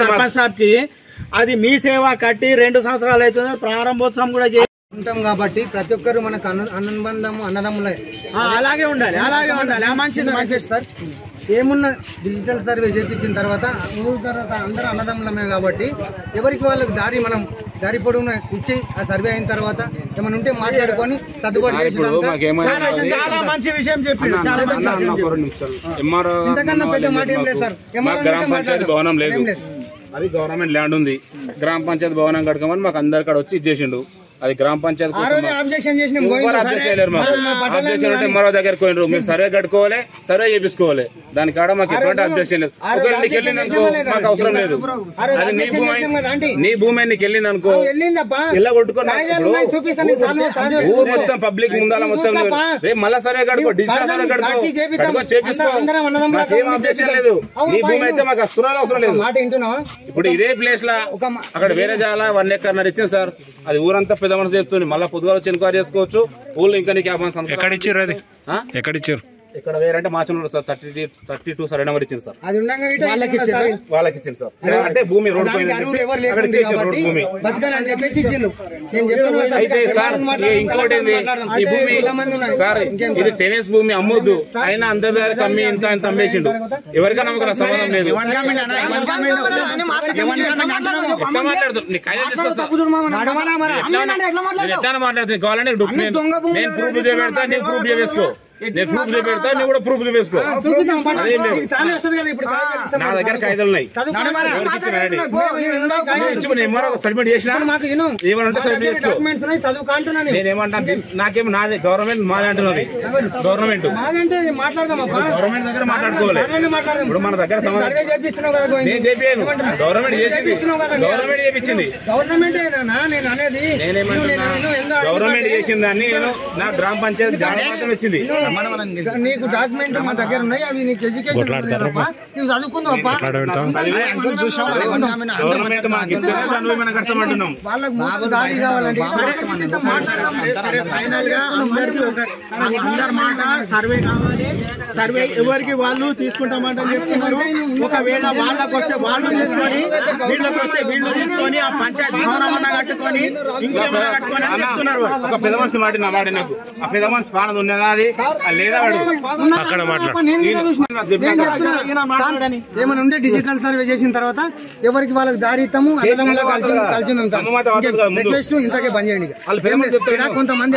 సర్పంచ్ సాబ్ కి, అది మీ సేవ కట్టి 2 సంవత్సరాలు అవుతుంది, ప్రారంభోత్సవం కూడా ఉంటాం కాబట్టి ప్రతి ఒక్కరు మనకు అనుబంధము అన్నదమ్ములే. అలాగే ఉండాలి, అలాగే ఉండాలి. మంచిది సార్. ఏమున్నా డిజిటల్ సర్వే చేయించిన తర్వాత ఊరు తర్వాత అందరూ అన్నదమ్ములమే కాబట్టి ఎవరికి వాళ్ళకి మనం దారి పొడవున ఇచ్చి ఆ సర్వే అయిన తర్వాత ఏమైనా ఉంటే మాట్లాడుకొని సర్దుబాటు చేసి చాలా మంచి విషయం చెప్పిండు. ఇంతకన్నా పెద్ద మాట ఏం లేదు సార్. గ్రామ పంచాయతీ భవనం లేదు, అది గవర్నమెంట్ ల్యాండ్ ఉంది. గ్రామ పంచాయతీ భవనం కట్టుకోమని మాకు అందరి కాడ వచ్చి ఇచ్చేసిండు. అది గ్రామ పంచాయతీ అబ్జెక్షన్ మరో దగ్గర పోయినరు. మీరు సర్వే కట్టుకోవాలి, సర్వే చేపించుకోవాలి, దాని కాడ మాకు ఎటువంటి అబ్జెక్షన్ లేదు. ఒకవేళ నీకు వెళ్ళింది అనుకో మాకు అవసరం లేదు, అది నీ భూమి నీకు వెళ్ళింది అనుకో ఇలా కొట్టుకుని ఊరు మొత్తం పబ్లిక్ ముందాల మొత్తం రేపు మళ్ళా సర్వే కట్టుకో, డిజిటల్ సర్వే కట్టుకో చేపించుకో, మాకేం అబ్జెక్షన్ లేదు. నీ భూమి అయితే మాకు అస్తురాలు అవసరం లేదు. ఇప్పుడు ఇదే ప్లేస్ లా అక్కడ వేరే జాల 1 ఎకర్నర ఇచ్చింది సార్, అది ఊరంతా పెద్ద మనసు చెప్తుంది. మళ్ళీ పొద్దుగాల వచ్చి ఎంక్వైరీ చేసుకోవచ్చు. ఊళ్ళో ఇంకా నీకు ఎక్కడ ఇచ్చారు, అది ఎక్కడ ఇచ్చారు? ఇక్కడ వేరంటే మాచూరు సార్ 32 సరైన నెంబర్ ఇచ్చింది సార్, వాళ్ళకి ఇచ్చింది సార్. అంటే భూమి రోడ్ పైన అయితే సార్ ఇంకోటి ఈ భూమి సార్ ఇది టెన్నిస్ భూమి అమ్మొద్దు, అయినా అందరి దగ్గర తమ్మి ఇంత ఇంత అమ్మేసిండు. ఎవరికైనా నమ్మకం సంబంధం లేదు. ఎట్లా మాట్లాడుతుంది నీ కాయలు తీసుకొస్తా, ఎట్లా మాట్లాడుతుంది కావాలంటే నేను ప్రూఫ్ చేపెడతా, నేను ప్రూఫ్ చేసేసుకో, నేను ప్రూఫ్ చేపెడతా, నువ్వు కూడా ప్రూఫ్ చేసేసుకో. నా దగ్గర కాగితాలు ఉన్నాయి, సబ్మిట్ చేసిన ఏమన్నా సబ్మిట్ చేసుకో. నేనేమంటాను, నాకేమో నాదే గవర్నమెంట్ మాదే అంటున్నది. గవర్నమెంట్ గవర్నమెంట్ దగ్గర మాట్లాడుకోవాలి. ఇప్పుడు మన దగ్గర నేను చెప్పాను, గవర్నమెంట్ చేసింది, గవర్నమెంట్ చేపించింది. నేనేమంటున్నా, గవర్నమెంట్ చేసిన దాన్ని నేను నా గ్రామ పంచాయతీ జాగ్రత్త వచ్చింది. నీకు డాక్యుమెంట్ మా దగ్గర ఉన్నాయి, అవి నీకు ఎడ్యుకేషన్ నువ్వు చదువుకుందావా? వాళ్ళకి మూడు దారి కావాలండి. ఫైనల్ గా అందరి మాట సర్వే కావాలి. సర్వే ఎవరికి వాళ్ళు తీసుకుంటామంటని చెప్తున్నారు. ఒకవేళ వాళ్ళకి వస్తే వాళ్ళు తీసుకొని, వీళ్ళకి వస్తే వీళ్ళు తీసుకొని ఆ పంచాయతీ భవనం కట్టుకొని ఇంకేమైనా కట్టుకొని అని చెప్తున్నారు. ఒక పెద్ద మనిషి మాట నా మాట నాకు ఆ పెద్ద మనిషి పానది ఉన్నదా అది లేదా అక్కడ ఏమైనా ఉంటే డిజిటల్ సర్వే చేసిన తర్వాత ఎవరికి వాళ్ళకి దారి ఇస్తాము. ఇంతకే బంద్ చేయండి. కొంతమంది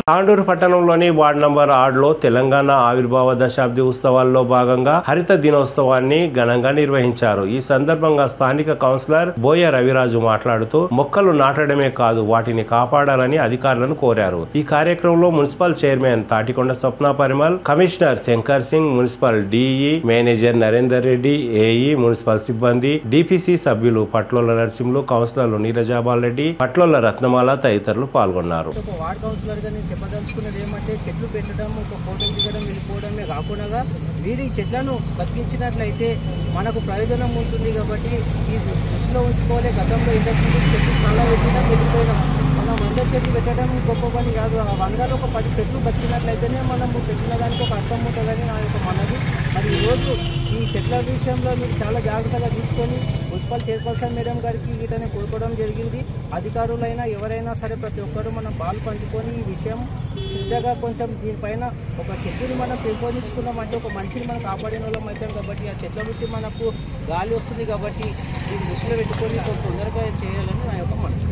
తాండూరు పట్టణంలోని వార్డు నంబర్ 6లో తెలంగాణ ఆవిర్భావ దశాబ్ది ఉత్సవాల్లో భాగంగా హరిత దినోత్సవాన్ని ఘనంగా నిర్వహించారు. ఈ సందర్భంగా స్థానిక కౌన్సిలర్ బోయ రవిరాజు మాట్లాడుతూ మొక్కలు నాటడమే కాదు వాటిని కాపాడాలని అధికారులను కోరారు. ఈ కార్యక్రమంలో municipal chairman Thatikonda Swapna Parimal, commissioner Shankar Singh, municipal DE manager Narender Reddy, AE, municipal సిబ్బంది, డిపిసి సభ్యులు పట్లోల నరసింహులు, కౌన్సిలర్లు నీరజాబాల్ రెడ్డి, పట్లోల రత్నమాల తదితరులు పాల్గొన్నారు. వార్డ్ కౌన్సిలర్ గా నేను చెప్పదలుచుకున్నది ఏమంటే చెట్లు పెట్టడం, ఒక ఫోటోలు దిగడం, వెళ్ళిపోవడమే కాకుండా మీరు ఈ చెట్లను బతికించినట్లయితే మనకు ప్రయోజనం ఉంటుంది. కాబట్టి ఈ దృష్టిలో ఉంచుకోవాలి. గతంలో ఇంతకుముందు చెట్లు చాలా పెట్టినా వెళ్ళిపోయినాం. మనం 100 చెట్లు పెట్టడం గొప్ప పని కాదు. ఆ 100లో ఒక 10 చెట్లు బతికినట్లయితేనే మనము పెట్టిన దానికి ఒక అర్థం ఉంటుందని నా యొక్క మనవి. మరి ఈరోజు ఈ చెట్ల విషయంలో మీరు చాలా జాగ్రత్తగా తీసుకొని మున్సిపల్ చైర్పర్సన్ మేడం గారికి వీటనే కోరుకోవడం జరిగింది. అధికారులైనా ఎవరైనా సరే ప్రతి ఒక్కరూ మనం బాల్ పంచుకొని ఈ విషయం శ్రద్ధగా కొంచెం దీనిపైన ఒక చెట్టుని మనం పెంపొందించుకున్నామంటే ఒక మనిషిని మనం కాపాడిన వాళ్ళం అవుతాం. కాబట్టి ఆ చెట్ల గురించి మనకు గాలి వస్తుంది. కాబట్టి దీన్ని దృష్టిలో పెట్టుకొని తొందరగా చేయాలని నా యొక్క మనవి.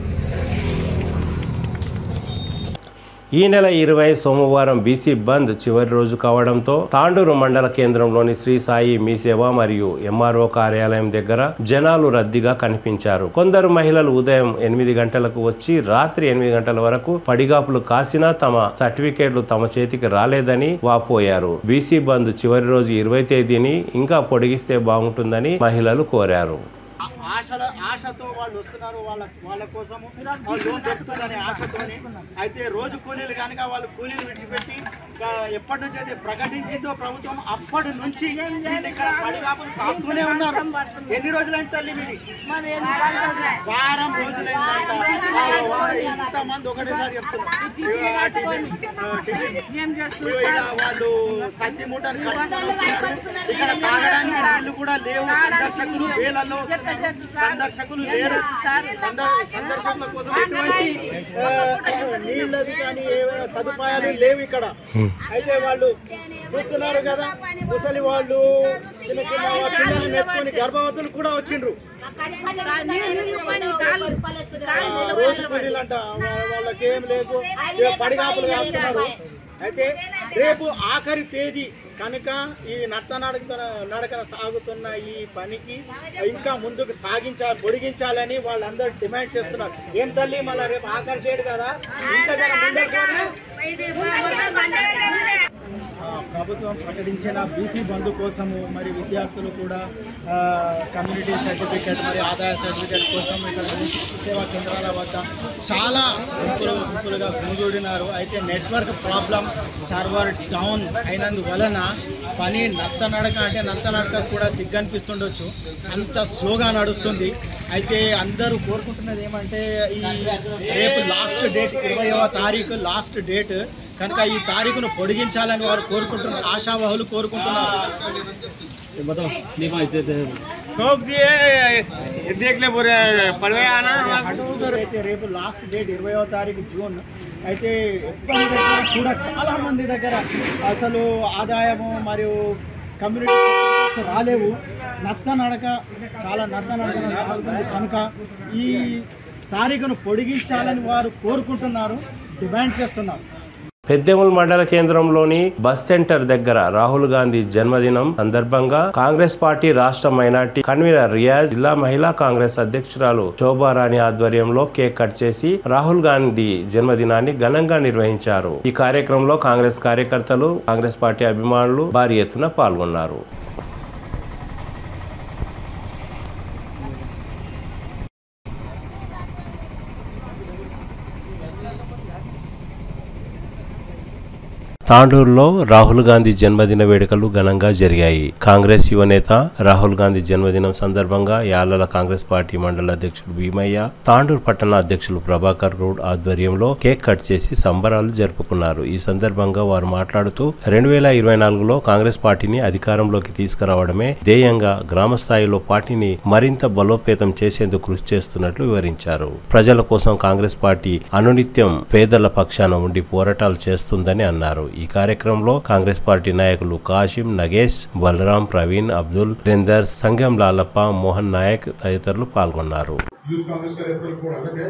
ఈ నెల 20 సోమవారం బీసీ బంద్ చివరి రోజు కావడంతో తాండూరు మండల కేంద్రంలోని శ్రీ సాయి మీ సేవ మరియు ఎంఆర్ఓ కార్యాలయం దగ్గర జనాలు రద్దీగా కనిపించారు. కొందరు మహిళలు ఉదయం 8 గంటలకు వచ్చి రాత్రి 8 గంటల వరకు పడిగాపులు కాసినా తమ సర్టిఫికేట్లు తమ చేతికి రాలేదని వాపోయారు. బీసీ బంద్ చివరి రోజు 20 తేదీని ఇంకా పొడిగిస్తే బాగుంటుందని మహిళలు కోరారు. ఆశతో వాళ్ళు వస్తున్నారు. వాళ్ళ కోసము లోన్ దొరుకుతుందనే ఆశతోనే అయితే రోజు కూలీలు కనుక వాళ్ళు కూలీలు విడిచిపెట్టి ఎప్పటి నుంచి అయితే ప్రకటించిందో ప్రభుత్వం అప్పటి నుంచి ఇక్కడ పడిగాపులు కాస్తూనే ఉన్నారు. ఎన్ని రోజులైంది తల్లి మీది? వారం రోజులైందంట. ఇంతమంది ఒకటేసారి చెప్తున్నారు. వాళ్ళు సద్ది మూటలు ఇక్కడ తాగడానికి నీళ్లు కూడా లేవు. సందర్శకులు వేలలో సందర్శకులు లేరు. సందర్శకుల కోసం ఎటువంటి నీళ్ళది కానీ ఏమైనా సదుపాయాలు లేవు ఇక్కడ. అయితే వాళ్ళు చూస్తున్నారు కదా, ముసలి వాళ్ళు చిన్న చిన్న పిల్లల్ని నెత్తుకొని గర్భవతులు కూడా వచ్చిండ్రు. రోజు కూలీలంట, వాళ్ళకేం లేదు, పడిగాపులు వేస్తున్నారు. అయితే రేపు ఆఖరి తేదీ కనుక ఈ నడకన సాగుతున్న ఈ పనికి ఇంకా ముందుకు పొడిగించాలని వాళ్ళందరూ డిమాండ్ చేస్తున్నారు. ఏం తల్లి మళ్ళీ రేపు ఆఖరి డేట్ కదా, ఇంకా ప్రభుత్వం ప్రకటించిన బీసీ బంధు కోసము మరి విద్యార్థులు కూడా కమ్యూనిటీ సర్టిఫికేట్ మరి ఆదాయ సర్టిఫికేట్ కోసం ఇక్కడ సేవా కేంద్రాల వద్ద చాలా గుంపులుగా గుమిగూడినారు. అయితే నెట్వర్క్ ప్రాబ్లం, సర్వర్ డౌన్ అయినందువలన పని నత్తనడక కూడా సిగ్గనిపిస్తుండొచ్చు, అంత స్లోగా నడుస్తుంది. అయితే అందరూ కోరుకుంటున్నది ఏమంటే ఈ రేపు లాస్ట్ డేట్ 20వ తారీఖు లాస్ట్ డేట్ కనుక ఈ తారీఖును పొడిగించాలని వారు కోరుకుంటున్నారు, ఆశావహులు కోరుకుంటున్నారు. అయితే రేపు లాస్ట్ డేట్ 20వ తారీఖు జూన్. అయితే కూడా చాలా మంది దగ్గర అసలు ఆదాయము మరియు కమ్యూనిటీ రాలేవు. చాలా నడక సాగుతుంది కనుక ఈ తారీఖును పొడిగించాలని వారు కోరుకుంటున్నారు, డిమాండ్ చేస్తున్నారు. పెద్దెముల్ మండల కేంద్రంలోని బస్ సెంటర్ దగ్గర రాహుల్ గాంధీ జన్మదినం సందర్భంగా కాంగ్రెస్ పార్టీ రాష్ట్ర మైనార్టీ కన్వీనర్ రియాజ్, జిల్లా మహిళా కాంగ్రెస్ అధ్యక్షురాలు శోభారాణి ఆధ్వర్యంలో కేక్ కట్ చేసి రాహుల్ గాంధీ జన్మదినాన్ని ఘనంగా నిర్వహించారు. ఈ కార్యక్రమంలో కాంగ్రెస్ కార్యకర్తలు, కాంగ్రెస్ పార్టీ అభిమానులు భారీ ఎత్తున పాల్గొన్నారు. తాండూరులో రాహుల్ గాంధీ జన్మదిన వేడుకలు ఘనంగా జరిగాయి. కాంగ్రెస్ యువనేత రాహుల్ గాంధీ జన్మదినం సందర్భంగా యాలల కాంగ్రెస్ పార్టీ మండల అధ్యక్షుడు భీమయ్య, తాండూరు పట్టణ అధ్యక్షులు ప్రభాకర్ గౌడ్ ఆధ్వర్యంలో కేక్ కట్ చేసి సంబరాలు జరుపుకున్నారు. ఈ సందర్భంగా వారు మాట్లాడుతూ 2024లో కాంగ్రెస్ పార్టీని అధికారంలోకి తీసుకురావడమే ధ్యేయంగా గ్రామ స్థాయిలో పార్టీని మరింత బలోపేతం చేసేందుకు కృషి చేస్తున్నట్లు వివరించారు. ప్రజల కోసం కాంగ్రెస్ పార్టీ అనునిత్యం పేదల పక్షాన ఉండి పోరాటాలు చేస్తుందని అన్నారు. ఈ కార్యక్రమంలో కాంగ్రెస్ పార్టీ నాయకులు కాశిం, నగేష్, బలరాం, ప్రవీణ్, అబ్దుల్, రేందర్, సంగం లాలప్ప, మోహన్ నాయక్ తదితరులు పాల్గొన్నారు. यूथ कांग्रेस का रेफरल कोड अलग है,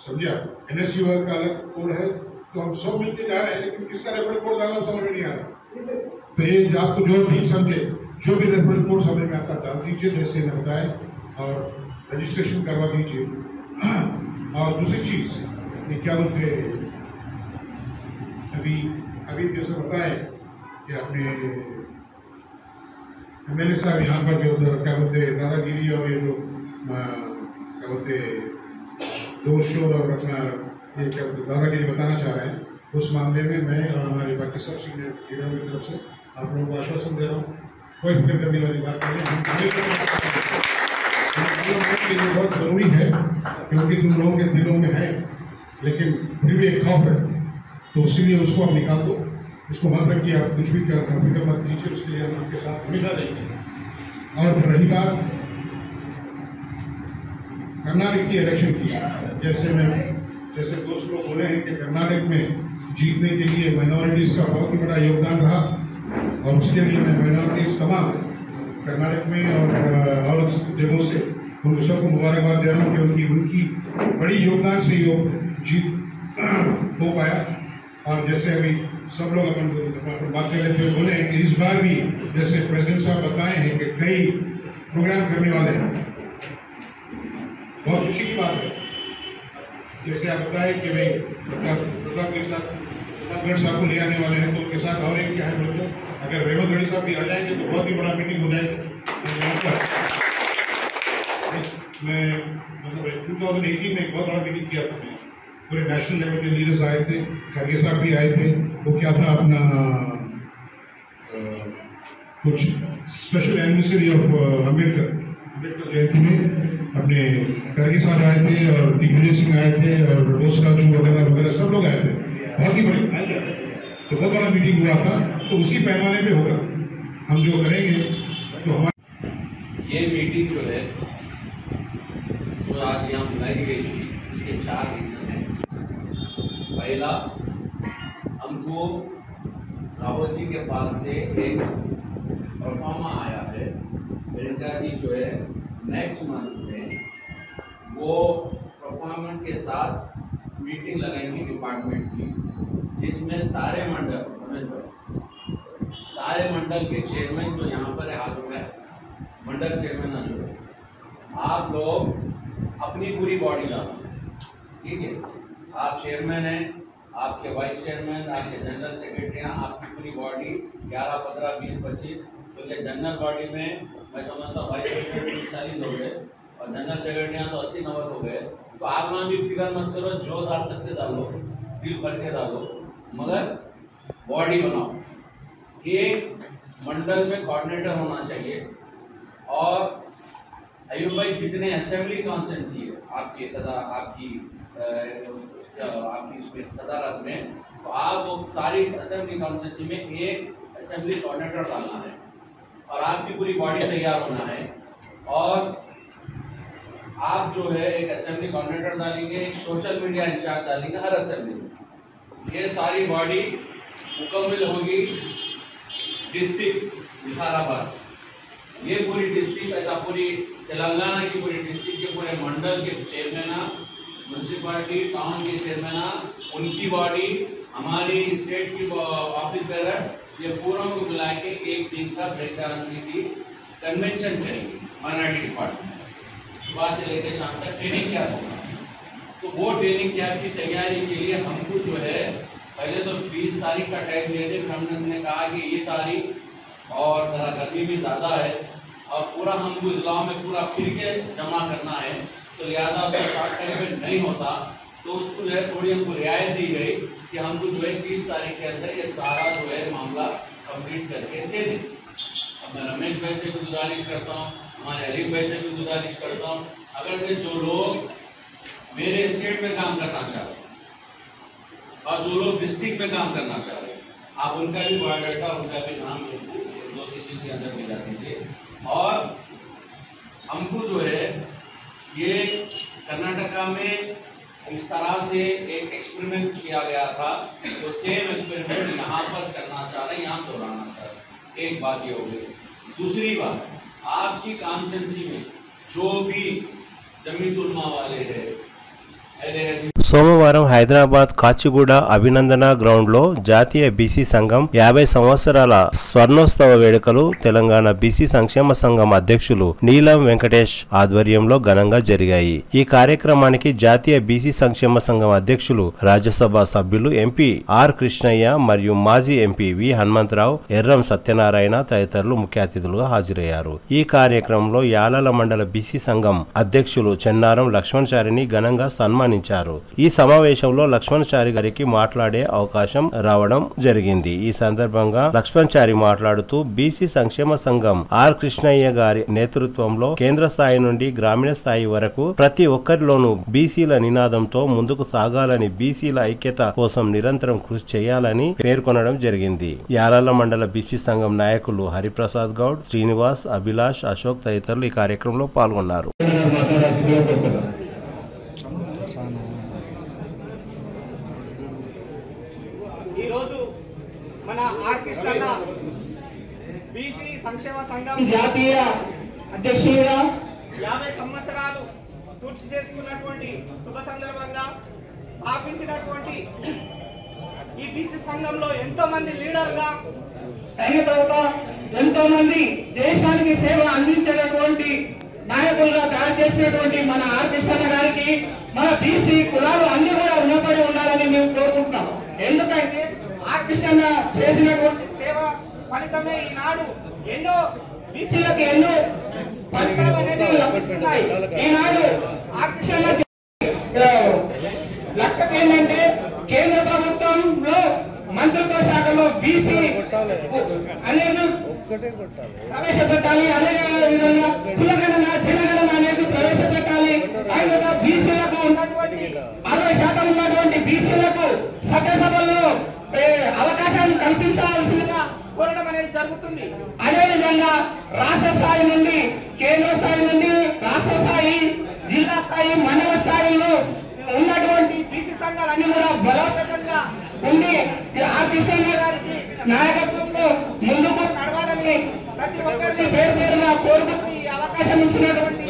समझिए आप, एनएसयू का अलग कोड है, तो हम सब मिलकर जा रहे हैं, लेकिन किसका रेफरल कोड डालना समझ में नहीं आ रहा। तो ये आपको जो भी समझे, जो भी रेफरल कोड समझ में आता डाल दीजिए, जैसे मैं बताए, और रजिस्ट्रेशन करवा दीजिए। और दूसरी चीज क्या बोलते हैं, अभी जैसे बताए कि अपने एमएलए साहब यहाँ पर जो क्या बोलते दादागिरी और ये जो क्या बोलते जोर शोर और अपना ये क्या बोलते दादागिरी बताना चाह रहे हैं, उस मामले में मैं और हमारे बाकी सब सीनियर लीडरों की तरफ से आप लोगों को आश्वासन दे रहा हूँ, कोई फिक्र करने वाली बात नहीं है। ये बहुत जरूरी है क्योंकि तुम लोगों के दिलों में है, लेकिन फिर भी एक खौफ है, तो इसीलिए उसको आप निकाल दो, उसको मत रखिए, आप कुछ भी कर फिक्र मत कीजिए, उसके लिए हम आपके साथ हमेशा रहेंगे। और रही बात कर्नाटक की इलेक्शन की, जैसे दोस्त लोग बोले हैं कि कर्नाटक में जीतने के लिए माइनॉरिटीज का बहुत ही बड़ा योगदान रहा, और उसके लिए मैं माइनॉरिटीज तमाम कर्नाटक में और जगहों से उन सबको मुबारकबाद दे रहा हूँ कि उनकी बड़ी योगदान से ये जीत हो पाया। और जैसे अभी सब लोग अपन बात कर रहे थे, बोले हैं कि इस बार भी जैसे प्रेसिडेंट साहब बताए हैं कि कई प्रोग्राम करने वाले हैं, बहुत खुशी की बात है। जैसे आप बताए कि भाई प्रताप के साथ प्रतापगढ़ साहब को ले आने वाले हैं, तो उनके साथ और एक क्या है बोलते, अगर रेवंत रेड्डी साहब भी आ जाएंगे तो बहुत ही बड़ा मीटिंग हो जाएगी। मैं मतलब 2018 में एक बहुत बड़ा मीटिंग किया था, पूरे नेशनल लेवल के लीडर्स आए थे, खरगे साहब भी आए थे। वो क्या था अपना कुछ स्पेशल एनिवर्सरी ऑफ अम्बेडकर जयंती में अपने खरगे साहब आए थे, और दिग्विजय सिंह आए थे, और बोस राजू वगैरह वगैरह सब लोग आए थे, बहुत ही बड़ी तो बहुत बड़ा मीटिंग हुआ था। तो उसी पैमाने पे होगा हम जो करेंगे। तो हमारे ये मीटिंग जो है जो आज यहाँ बुलाई गई थी, उसके 4 रीजन है। पहला, हमको राहुल जी के पास से एक परफॉर्मा आया है, प्रियंका जी जो है नेक्स्ट मंथ में वो परफॉर्मेंस के साथ मीटिंग लगाएंगी डिपार्टमेंट की, जिसमें सारे मंडल के चेयरमैन जो यहाँ पर हाथ में मंडल चेयरमैन जो है, आप लोग अपनी पूरी बॉडी डालो, ठीक है। आप चेयरमैन हैं, आपके वाइस चेयरमैन, आपके जनरल सेक्रेटरी, आपकी पूरी बॉडी 11, 15, 20, 25, तो ये जनरल बॉडी में मैं समझता हूँ वाइस सेक्रेटरी 40 हो गए, और जनरल सेक्रेटरी तो 80-90 हो गए। तो आप वहाँ भी फिक्र मत करो, जो डाल सकते डालो, दिल भर के डालो, मगर बॉडी बनाओ। एक मंडल में कोऑर्डिनेटर होना चाहिए। और अयूब भाई, जितने असेंबली कॉन्स्टिट्यूंसी है आपकी सदारत में, तो आप वो सारी असेंबली कॉन्स्टिट्यूंसी में एक असेंबली कोऑर्डिनेटर डालना है, और आपकी पूरी बॉडी तैयार होना है। और आप जो है एक असेंबली कोऑर्डिनेटर डालेंगे, एक सोशल मीडिया इंचार्ज डालेंगे हर असेंबली में। ये सारी बॉडी मुकम्मल होगी डिस्ट्रिक्ट विकाराबाद, ये पूरी डिस्ट्रिक्ट ऐसा पूरी तेलंगाना की पूरी डिस्ट्रिक्ट के पूरे मंडल के चेयरमैन, म्यूनसिपालिटी टाउन के चेयरमैन, उनकी बॉडी, हमारी स्टेट की ऑफिस बेरर, ये पूरा को मिला के एक दिन का ब्रेकडाउन की कन्वेंशन करेंगे माइनॉरिटी डिपार्टमेंट। सुबह से लेकर शाम तक ट्रेनिंग कैंप होगा। तो वो ट्रेनिंग कैंप की तैयारी के लिए हमको जो है पहले तो 20 तारीख का टाइम दिए थे, फिर हमने कहा कि ये तारीख और ज़रा गर्मी भी ज़्यादा है और पूरा हमको इस्लाम में पूरा फिर के जमा करना है, तो लिहाजा शॉर्ट टाइम में नहीं होता, तो तो उसको जो है थोड़ी हमको रियायत दी गई कि हमको जो है 30 तारीख के अंदर ये सारा जो है मामला कंप्लीट करके दे दें। अब मैं रमेश भाई से भी गुजारिश करता हूँ, हमारे अलीम भाई से भी गुजारिश करता हूँ, अगर से जो लोग मेरे स्टेट में काम करना चाहते हैं और जो लोग डिस्ट्रिक्ट में काम करना चाहते हैं, आप उनका भी बायोडाटा, उनका भी नाम 2-3 दिन के अंदर भेजा दीजिए। और हमको जो है ये कर्नाटका में इस तरह से एक एक्सपेरिमेंट किया गया था, तो सेम एक्सपेरिमेंट यहाँ पर करना चाह रहे हैं, यहाँ दोहराना चाह रहे हैं। एक बात ये हो गई। दूसरी बात, आपकी कॉन्स्टिट्यूंसी में जो भी जमीतुल उलमा वाले हैं, సోమవారం హైదరాబాద్ కాచిగూడ అభినందన గ్రౌండ్ లో జాతీయ బీసీ సంఘం 50 సంవత్సరాల స్వర్ణోత్సవ వేడుకలు తెలంగాణ బీసీ సంక్షేమ సంఘం అధ్యక్షులు నీలం వెంకటేష్ ఆధ్వర్యంలో ఘనంగా జరిగాయి. ఈ కార్యక్రమానికి జాతీయ బీసీ సంక్షేమ సంఘం అధ్యక్షులు రాజ్యసభ సభ్యులు ఎంపీ ఆర్ కృష్ణయ్య మరియు మాజీ ఎంపీ వి హనుమంతరావు, ఎర్రం సత్యనారాయణ తదితరులు ముఖ్య అతిథులుగా హాజరయ్యారు. ఈ కార్యక్రమంలో యాలాల మండల బీసీ సంఘం అధ్యక్షులు చెన్నారం లక్ష్మణచారిని ఘనంగా సన్మానించారు. ఈ సమావేశంలో లక్ష్మణచారి గారికి మాట్లాడే అవకాశం రావడం జరిగింది. ఈ సందర్భంగా లక్ష్మణచారి మాట్లాడుతూ బీసీ సంక్షేమ సంఘం ఆర్ కృష్ణయ్య గారి నేతృత్వంలో కేంద్ర స్థాయి నుండి గ్రామీణ స్థాయి వరకు ప్రతి ఒక్కరిలోనూ బీసీల నినాదంతో ముందుకు సాగాలని, బీసీల ఐక్యత కోసం నిరంతరం కృషి చేయాలని పేర్కొనడం జరిగింది. యాలాల మండల బీసీ సంఘం నాయకులు హరిప్రసాద్ గౌడ్, శ్రీనివాస్, అభిలాష్, అశోక్ తదితరులు ఈ కార్యక్రమంలో పాల్గొన్నారు. మన ఆర్కెస్ట్రా బీసీ సంక్షేమ సంఘం జాతీయ అధ్యక్షుడిగా 50 సంవత్సరాలు పూర్తి చేసుకున్నటువంటి శుభ సందర్భంగా స్థాపించినటువంటి ఈ బీసీ సంఘంలో ఎంతో మంది లీడర్గా అయిన తర్వాత ఎంతో మంది దేశానికి సేవ అందించేటటువంటి నాయకులుగా తయారు చేసినటువంటి మన ఆర్కెస్ట్రా గారికి మన బీసీ కులాలు అన్ని కూడా రుణపడి ఉండాలని మేము కోరుకుంటున్నాం. ఎందుకంటే ఆర్కెస్ట్రా చేసినటువంటి సేవ ఫలితమే ఈనాడు ఎన్నో బీసీలకు ఎన్నో ఫలితాలు అనేవి లభిస్తున్నాయి. ఈనాడు ఆర్కెస్ట్రా లక్ష్యం ఏంటంటే కేంద్ర ప్రభుత్వంలో మంత్రిత్వ శాఖలో బీసీ అనేది ప్రవేశపెట్టాలి. అదే విధంగా కులగణన, జనగణన అనేది ప్రవేశపెట్టాలి. అయితే బీసీలకు ఉన్నటువంటి 60% ఉన్నటువంటి బీసీలకు చట్టసభల్లో అవకాశాన్ని కల్పించాల్సిందిగా కోరడం అనేది జరుగుతుంది. అదేవిధంగా రాష్ట్ర స్థాయి నుండి, కేంద్ర స్థాయి నుండి, రాష్ట్ర స్థాయి, జిల్లా స్థాయి, మండల స్థాయిలో ఉన్నటువంటి బీసీ సంఘాలన్నీ కూడా బలోపేతంగా ఉండి ఆర్ కృష్ణయ్య గారికి నాయకత్వంలో ముందుకు నడవాలని ప్రతి ఒక్కరిని పేరు పేరుగా కోరుకుంటూ ఈ అవకాశం ఇచ్చినటువంటి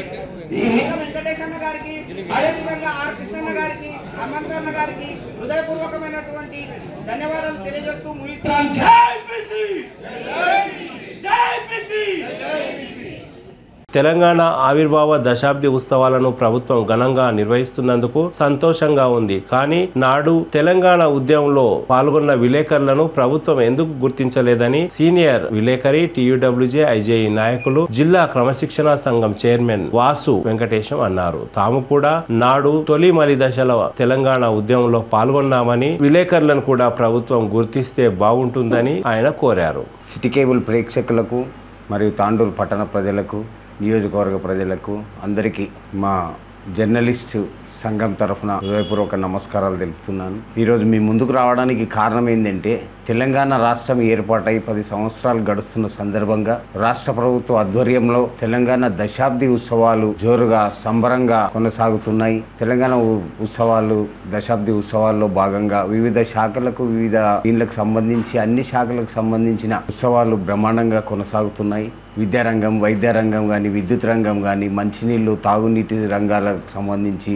వెంకటేశ్వర గారికి, అదేవిధంగా ఆర్ కృష్ణయ్య గారికి, హనుమంతరావు గారికి హృదయపూర్వకమైనటువంటి ధన్యవాదాలు తెలియజేస్తూ ముగిస్తున్నాం. జై బీసీ, జై బీసీ. తెలంగాణ ఆవిర్భావ దశాబ్ది ఉత్సవాలను ప్రభుత్వం ఘనంగా నిర్వహిస్తున్నందుకు సంతోషంగా ఉంది. కానీ నాడు తెలంగాణ ఉద్యమంలో పాల్గొన్న విలేకరులను ప్రభుత్వం ఎందుకు గుర్తించలేదని సీనియర్ విలేకరి, టీయూడబ్ల్యూజే ఐజేఈ నాయకులు, జిల్లా క్రమశిక్షణ సంఘం చైర్మన్ వాసు వెంకటేశం అన్నారు. తాము కూడా నాడు తొలి మలి దశల తెలంగాణ ఉద్యమంలో పాల్గొన్నామని, విలేకరులను కూడా ప్రభుత్వం గుర్తిస్తే బాగుంటుందని ఆయన కోరారు. సిటీ కేబుల్ ప్రేక్షకులకు మరియు తాండూరు పట్టణ ప్రజలకు, నియోజకవర్గ ప్రజలకు అందరికీ మా జర్నలిస్టు సంఘం తరఫున హృదయపూర్వక నమస్కారాలు తెలుపుతున్నాను. ఈరోజు మీ ముందుకు రావడానికి కారణం ఏంటంటే తెలంగాణ రాష్ట్రం ఏర్పాటై 10 సంవత్సరాలు గడుస్తున్న సందర్భంగా రాష్ట్ర ప్రభుత్వ ఆధ్వర్యంలో తెలంగాణ దశాబ్ది ఉత్సవాలు జోరుగా సంబరంగా కొనసాగుతున్నాయి. తెలంగాణ ఉత్సవాలు, దశాబ్ది ఉత్సవాల్లో భాగంగా వివిధ శాఖలకు, వివిధ దీనికి సంబంధించి అన్ని శాఖలకు సంబంధించిన ఉత్సవాలు బ్రహ్మాండంగా కొనసాగుతున్నాయి. విద్యారంగం, వైద్య రంగం కానీ, విద్యుత్ రంగం కానీ, మంచినీళ్ళు, తాగునీటి రంగాలకు సంబంధించి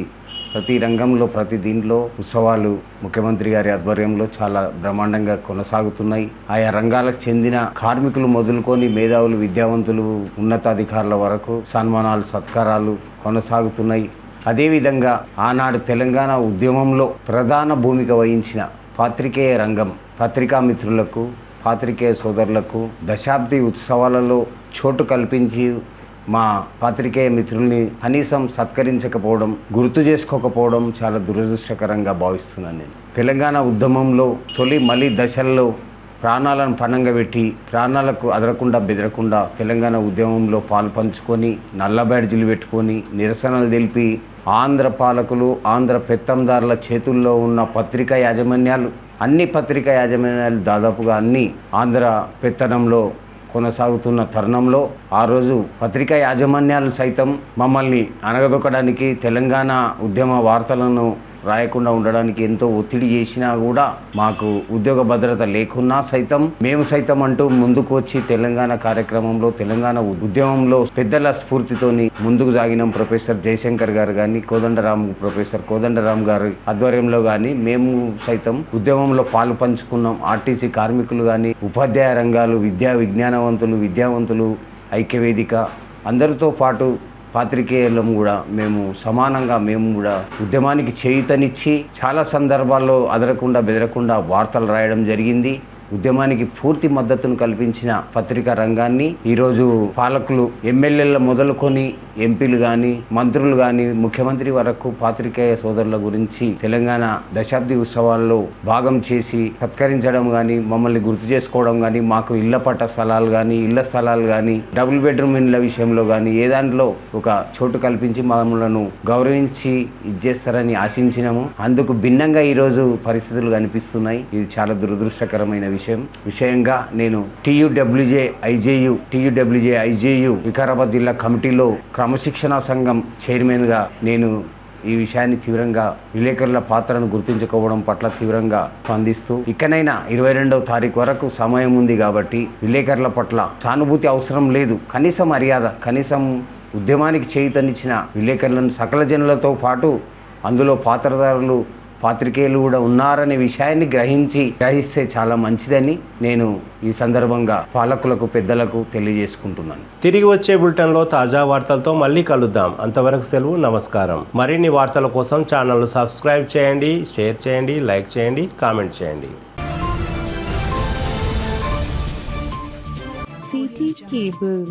ప్రతి రంగంలో, ప్రతి దీంట్లో ఉత్సవాలు ముఖ్యమంత్రి గారి ఆధ్వర్యంలో చాలా బ్రహ్మాండంగా కొనసాగుతున్నాయి. ఆయా రంగాలకు చెందిన కార్మికులు మొదలుకొని మేధావులు, విద్యావంతులు, ఉన్నతాధికారుల వరకు సన్మానాలు, సత్కారాలు కొనసాగుతున్నాయి. అదేవిధంగా ఆనాడు తెలంగాణ ఉద్యమంలో ప్రధాన భూమిక వహించిన పాత్రికేయ రంగం, పత్రికా మిత్రులకు, పాత్రికేయ సోదరులకు దశాబ్ది ఉత్సవాలలో చోటు కల్పించి మా పాత్రికేయ మిత్రుల్ని కనీసం సత్కరించకపోవడం, గుర్తు చేసుకోకపోవడం చాలా దురదృష్టకరంగా భావిస్తున్నాను. నేను తెలంగాణ ఉద్యమంలో తొలి మలి దశల్లో ప్రాణాలను పణంగా పెట్టి ప్రాణాలకు అదరకుండా బెదరకుండా తెలంగాణ ఉద్యమంలో పాల్పంచుకొని నల్ల బ్యాడ్జీలు పెట్టుకొని నిరసనలు తెలిపి ఆంధ్ర పాలకులు, ఆంధ్ర పెత్తందారుల చేతుల్లో ఉన్న పత్రికా యాజమాన్యాలు, అన్ని పత్రికా యాజమాన్యాలు దాదాపుగా అన్ని ఆంధ్ర పెత్తనంలో కొనసాగుతున్న తరుణంలో ఆ రోజు పత్రికా యాజమాన్యాలు సైతం మమ్మల్ని అణగదొక్కడానికి, తెలంగాణ ఉద్యమ వార్తలను రాయకుండా ఉండడానికి ఎంతో ఒత్తిడి చేసినా కూడా మాకు ఉద్యోగ భద్రత లేకున్నా సైతం మేము సైతం అంటూ ముందుకు వచ్చి తెలంగాణ కార్యక్రమంలో, తెలంగాణ ఉద్యమంలో పెద్దల స్ఫూర్తితోని ముందుకు సాగినాం. ప్రొఫెసర్ జయశంకర్ గారు కానీ, ప్రొఫెసర్ కోదండరామ్ గారి ఆధ్వర్యంలో కానీ మేము సైతం ఉద్యమంలో పాలు పంచుకున్నాం. ఆర్టీసీ కార్మికులు కానీ, ఉపాధ్యాయ రంగాలు, విద్యావంతులు, ఐక్యవేదిక అందరితో పాటు పాత్రికేయులం కూడా మేము సమానంగా ఉద్యమానికి చేయూతనిచ్చి చాలా సందర్భాల్లో అదరకుండా బెదరకుండా వార్తలు రాయడం జరిగింది. ఉద్యమానికి పూర్తి మద్దతును కల్పించిన పత్రికా రంగాన్ని ఈరోజు పాలకులు, ఎమ్మెల్యేల మొదలుకొని ఎంపీలు కానీ, మంత్రులు కానీ, ముఖ్యమంత్రి వరకు పాత్రికేయ సోదరుల గురించి తెలంగాణ దశాబ్ది ఉత్సవాల్లో భాగం చేసి సత్కరించడం కానీ, మమ్మల్ని గుర్తు చేసుకోవడం కానీ, మాకు ఇళ్ల పట్ట స్థలాలు కానీ, ఇళ్ల స్థలాలు కానీ, డబుల్ బెడ్రూమ్ ఇండ్ల విషయంలో కానీ ఏ దాంట్లో ఒక చోటు కల్పించి మమ్మల్ని గౌరవించి ఇచ్చేస్తారని ఆశించినాము. అందుకు భిన్నంగా ఈరోజు పరిస్థితులు కనిపిస్తున్నాయి. ఇది చాలా దురదృష్టకరమైన విషయంగా నేను టీయూడబ్ల్యూజే ఐజేయు వికారాబాద్ జిల్లా కమిటీలో క్రమశిక్షణ సంఘం చైర్మన్గా నేను ఈ విషయాన్ని తీవ్రంగా విలేకరుల పాత్రను గుర్తించుకోవడం పట్ల తీవ్రంగా స్పందిస్తూ ఇకనైనా 22వ తారీఖు వరకు సమయం ఉంది కాబట్టి విలేకరుల పట్ల సానుభూతి అవసరం లేదు, కనీసం మర్యాద, కనీసం ఉద్యమానికి చేయూతనిచ్చిన విలేకరులను సకల జనులతో పాటు అందులో పాత్రదారులు, పాత్రికేయులు కూడా ఉన్నారనే విషయాన్ని గ్రహిస్తే చాలా మంచిదని నేను ఈ సందర్భంగా పాలకులకు, పెద్దలకు తెలియజేసుకుంటున్నాను. తిరిగి వచ్చే బులెటిన్లో తాజా వార్తలతో మళ్ళీ కలుద్దాం. అంతవరకు సెలవు, నమస్కారం. మరిన్ని వార్తల కోసం ఛానల్ను సబ్స్క్రైబ్ చేయండి, షేర్ చేయండి, లైక్ చేయండి, కామెంట్ చేయండి. CT Cable.